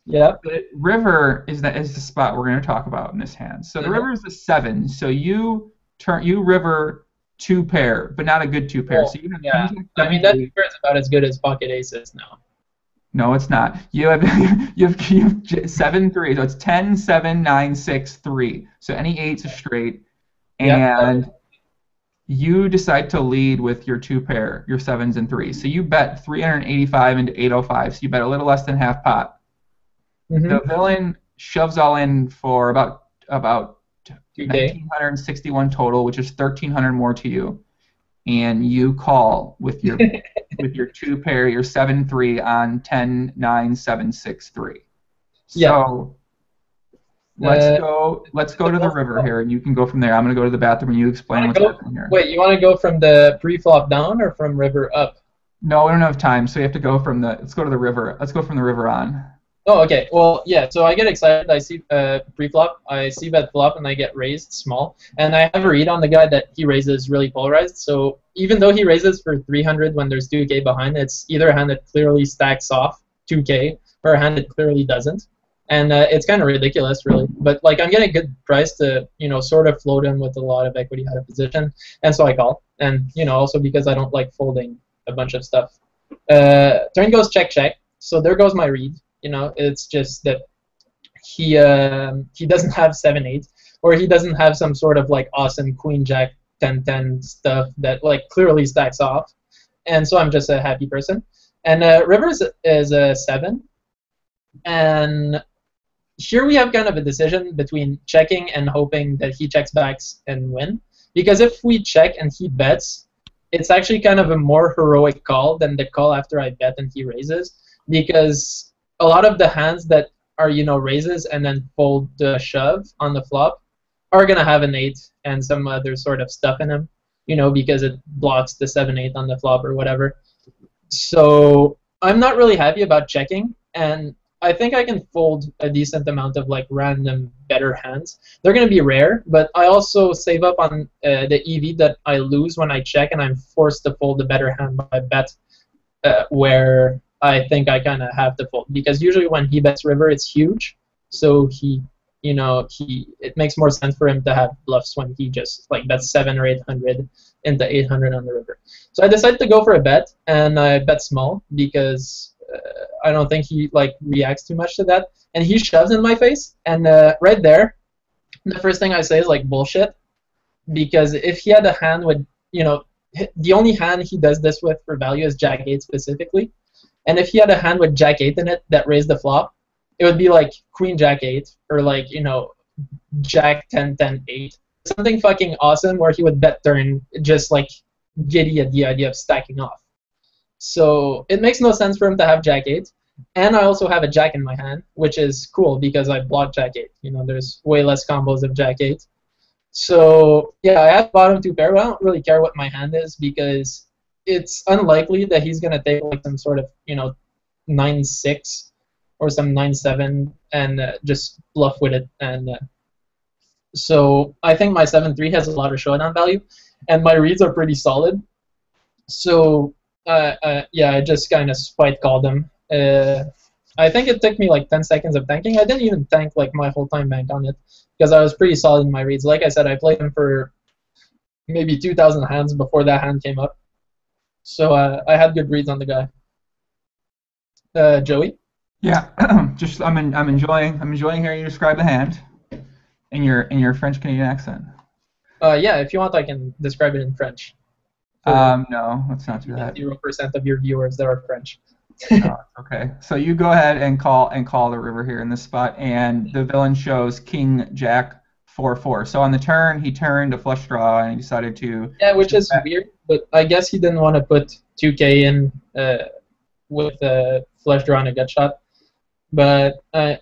Yeah. The river is the spot we're going to talk about in this hand. So the river is a 7. So you river 2 pair, but not a good 2 pair. Oh, so you have yeah. I mean, that 2 pair is about as good as pocket aces now. No, it's not. You have 7-3. So it's 10, 7, 9, 6, 3. So any 8's a straight. And you decide to lead with your 2 pair, your 7s and 3s. So you bet 385 into 805. So you bet a little less than half pot. Mm-hmm. The villain shoves all in for about 1,961 total, which is 1,300 more to you. And you call with your with your 2 pair, your 7-3 on 10, 9, 7, 6, 3. So let's go to the river here, and you can go from there. I'm going to go to the bathroom, and you explain what's happening here. Wait, you want to go from the pre-flop down or from river up? No, we don't have time, so you have to go from let's go to the river. Let's go from the river on. Oh, okay. Well, yeah, so I get excited. I see pre-flop, I see bet flop, and I get raised small. And I have a read on the guy that he raises really polarized. So even though he raises for 300 when there's 2K behind, it's either a hand that clearly stacks off 2K or a hand that clearly doesn't. And it's kind of ridiculous, really. But like, I'm getting a good price to, sort of float him with a lot of equity out of position, and so I call. And also because I don't like folding a bunch of stuff. Turn goes check. So there goes my read. It's just that he doesn't have 7-8, or he doesn't have some sort of like awesome Queen Jack 10-10 stuff that like clearly stacks off, and so I'm just a happy person. And Rivers is a 7, and here we have kind of a decision between checking and hoping that he checks backs and win. Because if we check and he bets, it's actually kind of a more heroic call than the call after I bet and he raises. Because a lot of the hands that are, raises and then fold the shove on the flop are going to have an 8 and some other sort of stuff in them, because it blocks the 7-8 on the flop or whatever. So I'm not really happy about checking, and I think I can fold a decent amount of like random better hands. They're going to be rare, but I also save up on the EV that I lose when I check, and I'm forced to fold the better hand by bet where I think I kind of have to fold. Because usually when he bets river, it's huge, so it makes more sense for him to have bluffs when he just like bets 700 or 800 into 800 on the river. So I decided to go for a bet, and I bet small because I don't think he like reacts too much to that, and he shoves in my face, and right there, the first thing I say is like bullshit, because if he had a hand with, the only hand he does this with for value is Jack 8 specifically, and if he had a hand with Jack 8 in it that raised the flop, it would be like Queen Jack 8 or like Jack 10-10-8, something fucking awesome where he would bet turn just like giddy at the idea of stacking off. So it makes no sense for him to have Jack 8. And I also have a Jack in my hand, which is cool because I blocked Jack 8. There's way less combos of Jack 8. So yeah, I have bottom 2 pair, but I don't really care what my hand is because it's unlikely that he's going to take like some sort of, 9-6 or some 9-7 and just bluff with it. And so I think my 7-3 has a lot of showdown value, and my reads are pretty solid. So Yeah, I just kind of spite called him. I think it took me like 10 seconds of tanking. I didn't even tank like my whole time bank on it because I was pretty solid in my reads. Like I said, I played him for maybe 2,000 hands before that hand came up. So I had good reads on the guy. Joey? Yeah, just I'm enjoying hearing you describe the hand in your French Canadian accent. Yeah, if you want, I can describe it in French. No, let's not do that. 0% of your viewers that are French. No, okay. So you go ahead and call the river here in this spot, and the villain shows King Jack 4-4. So on the turn, he turned a flush draw and he decided to. Yeah, which is weird, but I guess he didn't want to put 2K in with a flush draw and a gut shot. But I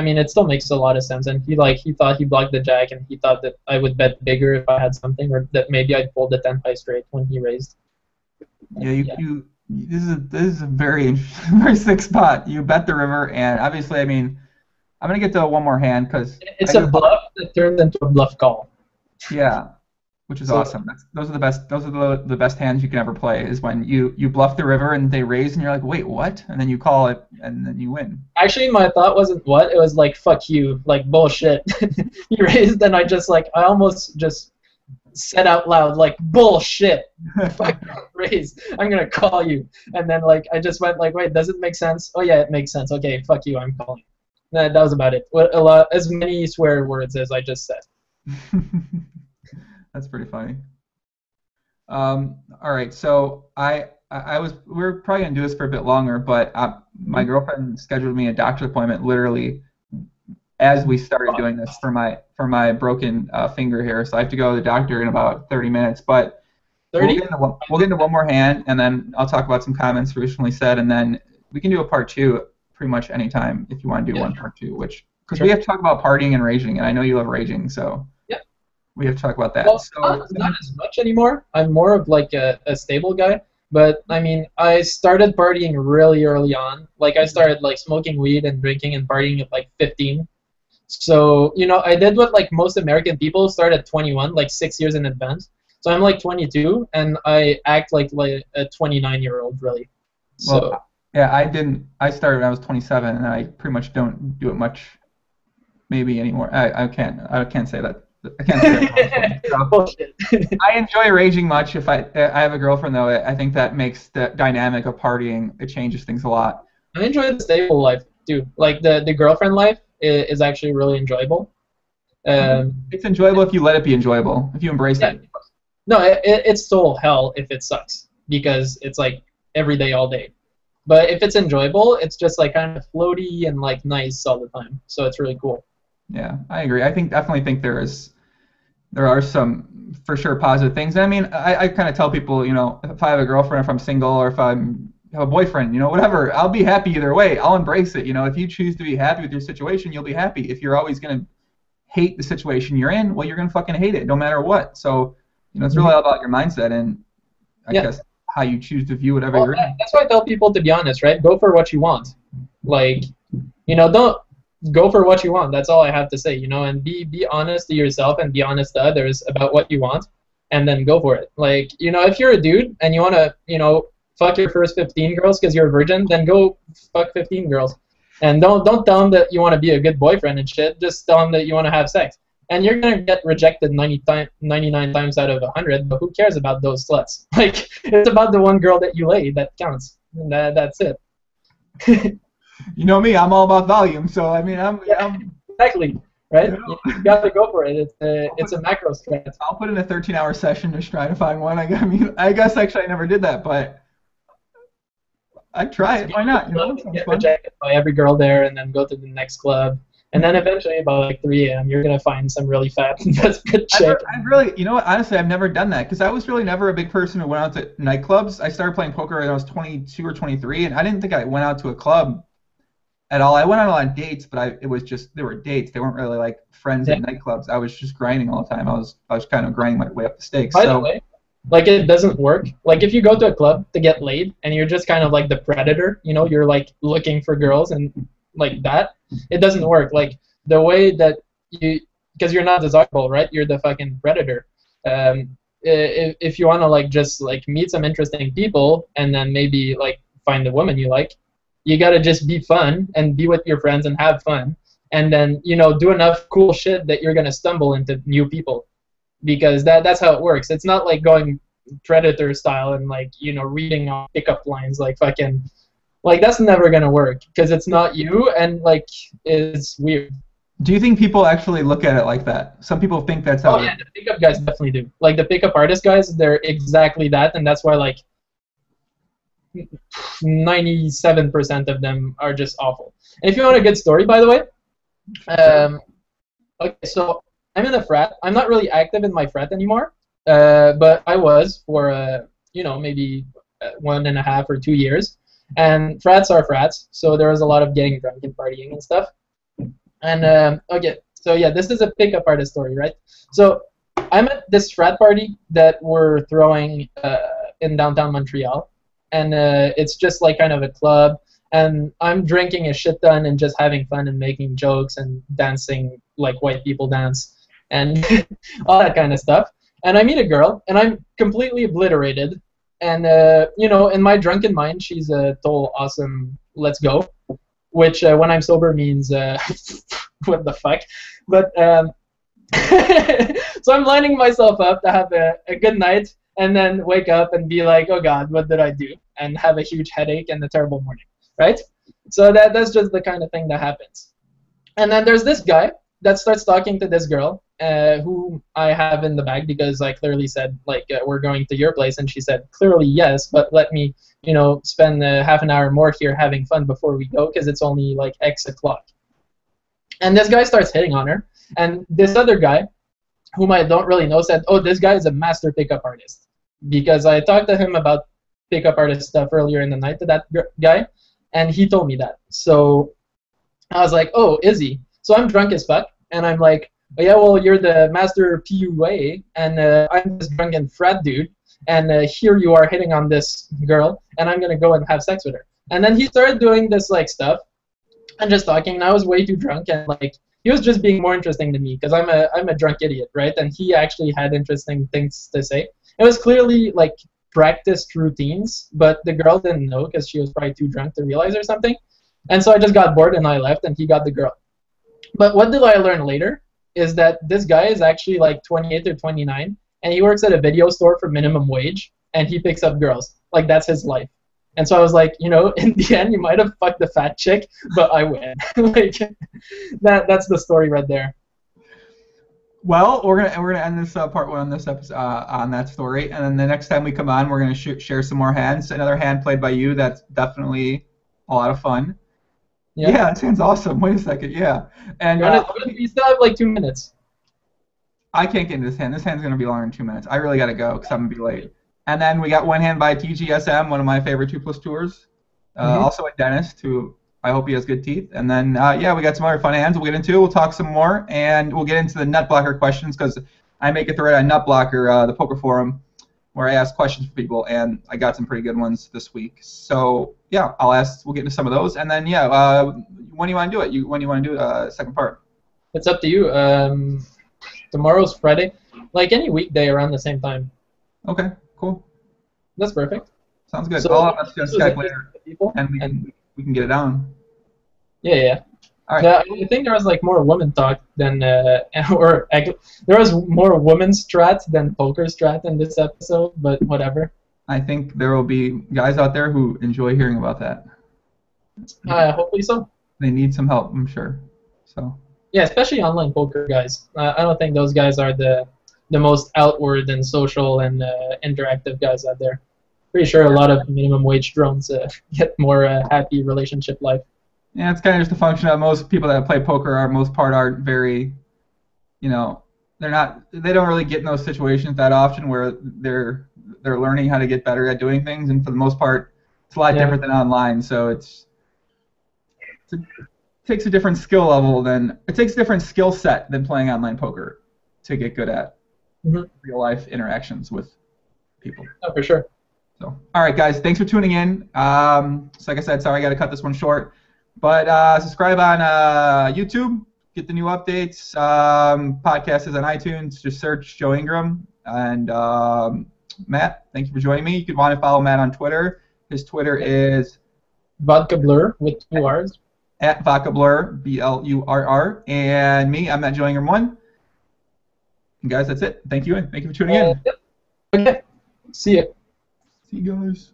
mean, it still makes a lot of sense. And he thought he blocked the jack, and he thought that I would bet bigger if I had something, or that maybe I'd fold the 10 high straight when he raised. Yeah, this is a very very sick spot. You bet the river, and obviously, I mean, I'm gonna get to one more hand because it's a bluff that turns into a bluff call. Yeah, which is awesome. Those are the best. Those are the best hands you can ever play. Is when you bluff the river and they raise, and you're like, wait, what? And then you call it, and then you win. Actually, my thought wasn't what. It was like, fuck you, like bullshit. He raised, and I almost just said out loud like bullshit. Fuck raise. I'm gonna call you. And then like I just went like, wait, does it make sense? Oh yeah, it makes sense. Okay, fuck you, I'm calling. That was about it. As many swear words as I just said. That's pretty funny. All right, so we were probably gonna do this for a bit longer, but my girlfriend scheduled me a doctor's appointment literally as we started doing this for my broken finger here, so I have to go to the doctor in about 30 minutes. But 30? We'll get into one more hand, and then I'll talk about some comments recently said, and then we can do a part 2 pretty much anytime if you want to do one part 2, because we have to talk about partying and raging, and I know you love raging, so we have to talk about that. Well, not as much anymore. I'm more of like a stable guy. But I mean, I started partying really early on. Like I started like smoking weed and drinking and partying at like 15. So, you know, I did what like most American people start at 21, like 6 years in advance. So I'm like 22, and I act like a 29-year-old, really. So. Well, yeah, I started when I was 27, and I pretty much don't do it much, maybe anymore. I can't say that. I can't say that. I enjoy raging much. If I have a girlfriend, though, I think that makes the dynamic of partying, it changes things a lot. I enjoy the stable life, too. Like the girlfriend life is actually really enjoyable. It's enjoyable if you let it be enjoyable, if you embrace it. No, it's total hell if it sucks, because it's like every day, all day. But if it's enjoyable, it's just like kind of floaty and like nice all the time. So it's really cool. Yeah, I agree. I definitely think there are some for sure positive things. I mean, I kind of tell people, you know, if I have a girlfriend, if I'm single, or if I have a boyfriend, you know, whatever, I'll be happy either way. I'll embrace it. You know, if you choose to be happy with your situation, you'll be happy. If you're always gonna hate the situation you're in, well, you're gonna fucking hate it, no matter what. So, you know, it's really all about your mindset and I guess how you choose to view whatever you're in. That's why I tell people to be honest, right? Go for what you want. Like, you know, don't go for what you want. That's all I have to say, you know, and be honest to yourself and be honest to others about what you want, and then go for it. Like, you know, if you're a dude and you want to, you know, fuck your first 15 girls because you're a virgin, then go fuck 15 girls. And don't tell them that you want to be a good boyfriend and shit. Just tell them that you want to have sex. And you're going to get rejected 99 times out of 100, but who cares about those sluts? Like, it's about the one girl that you lay that counts. And that's it. You know me, I'm all about volume, so I mean, I'm exactly, right? You got to go for it. It's a macro strat. I'll put in a 13-hour session to try to find one. I guess actually I never did that, but I'd try it. Why not? You know, get rejected by every girl there, and then go to the next club. And then eventually, about like 3 a.m., you're going to find some really fat that's good chick. I've really, you know what, honestly, I've never done that because I was really never a big person who went out to nightclubs. I started playing poker when I was 22 or 23, and I didn't think I went out to a club at all. I went out on dates, but it was just, they were dates. They weren't really like friends at nightclubs. I was just grinding all the time. I was kind of grinding my way up the stakes. By the way, like it doesn't work. Like if you go to a club to get laid and you're just kind of like the predator, you know, you're like looking for girls and like that, it doesn't work. Like the way that because you're not desirable, right? You're the fucking predator. if you want to like just like meet some interesting people and then maybe like find a woman you like, you gotta just be fun and be with your friends and have fun, and then do enough cool shit that you're gonna stumble into new people, because that's how it works. It's not like going Predator style and like reading on pickup lines like fucking like that's never gonna work because it's not you and like it's weird. Do you think people actually look at it like that? Some people think that's how. Oh yeah, the pickup guys definitely do. Like the pickup artist guys, they're exactly that, and that's why like 97% of them are just awful. And if you want a good story, by the way, okay, so I'm in a frat. I'm not really active in my frat anymore, but I was for maybe 1.5 or 2 years. And frats are frats, so there was a lot of getting drunk and partying and stuff. And okay, so yeah, this is a pickup artist story, right? So I'm at this frat party that we're throwing in downtown Montreal, and it's just like kind of a club, and I'm drinking a shit ton and just having fun and making jokes and dancing like white people dance and all that kind of stuff. And I meet a girl, and I'm completely obliterated. And in my drunken mind, she's a total awesome let's go, which when I'm sober means what the fuck. But so I'm lining myself up to have a good night and then wake up and be like, oh God, what did I do? And have a huge headache and a terrible morning, right? So that's just the kind of thing that happens. And then there's this guy that starts talking to this girl who I have in the bag because I clearly said, like, we're going to your place. And she said, clearly yes, but let me, spend half an hour more here having fun before we go because it's only like X o'clock. And this guy starts hitting on her. And this other guy, whom I don't really know, said, oh, this guy is a master pickup artist. Because I talked to him about pickup artist stuff earlier in the night to that guy, and he told me that. So I was like, oh, is he? So I'm drunk as fuck, and I'm like, oh, yeah, well, you're the master PUA, and I'm this drunken frat dude, and here you are hitting on this girl, and I'm going to go and have sex with her. And then he started doing this like stuff and just talking, and I was way too drunk, and like he was just being more interesting than me because I'm a drunk idiot, right? And he actually had interesting things to say. It was clearly like practiced routines, but the girl didn't know because she was probably too drunk to realize or something. And so I just got bored and I left, and he got the girl. But what did I learn later is that this guy is actually like 28 or 29, and he works at a video store for minimum wage, and he picks up girls. Like, that's his life. And so I was like, in the end, you might have fucked the fat chick, but I win. Like, that's the story right there. Well, we're gonna end this part one on this episode on that story, and then the next time we come on, we're gonna share some more hands. Another hand played by you. That's definitely a lot of fun. Yeah, that sounds awesome. Wait a second. Yeah, and we still have like 2 minutes. I can't get into this hand. This hand's gonna be longer than 2 minutes. I really gotta go because I'm gonna be late. And then we got one hand by TGSM, one of my favorite 2+ tours. Also a dentist who I hope he has good teeth. And then, we got some other fun hands we'll get into. We'll talk some more, and we'll get into the nut blocker questions because I make a thread on Nut Blocker, the poker forum, where I ask questions for people, and I got some pretty good ones this week. So, yeah, we'll get into some of those. And then, when do you want to do it? When do you want to do a second part? It's up to you. Tomorrow's Friday. Like any weekday around the same time. Okay, cool. That's perfect. Sounds good. So, I'll have to Skype later, and we can get it down. Yeah. All right. I think there was like more woman talk than, there was more women's strat than poker strat in this episode, but whatever. I think there will be guys out there who enjoy hearing about that. Hopefully so. They need some help, I'm sure. So. Yeah, especially online poker guys. I don't think those guys are the most outward and social and interactive guys out there. Pretty sure a lot of minimum wage drones get more happy relationship life. Yeah, it's kind of just a function of most people that play poker aren't very, they don't really get in those situations that often where they're learning how to get better at doing things, and for the most part, it's a lot different than online. So it takes a different skill set than playing online poker to get good at real life interactions with people. Oh, for sure. So, all right, guys, thanks for tuning in. So like I said, sorry I got to cut this one short. But subscribe on YouTube, get the new updates. Podcast is on iTunes. Just search Joe Ingram. And Matt, thank you for joining me. You could want to follow Matt on Twitter. His Twitter is VodkaBlur with 2 R's. At VodkaBlur, BLURR. And me, I'm at Joe Ingram 1. And guys, that's it. Thank you, and thank you for tuning in. Yep. Okay. See ya. See you guys.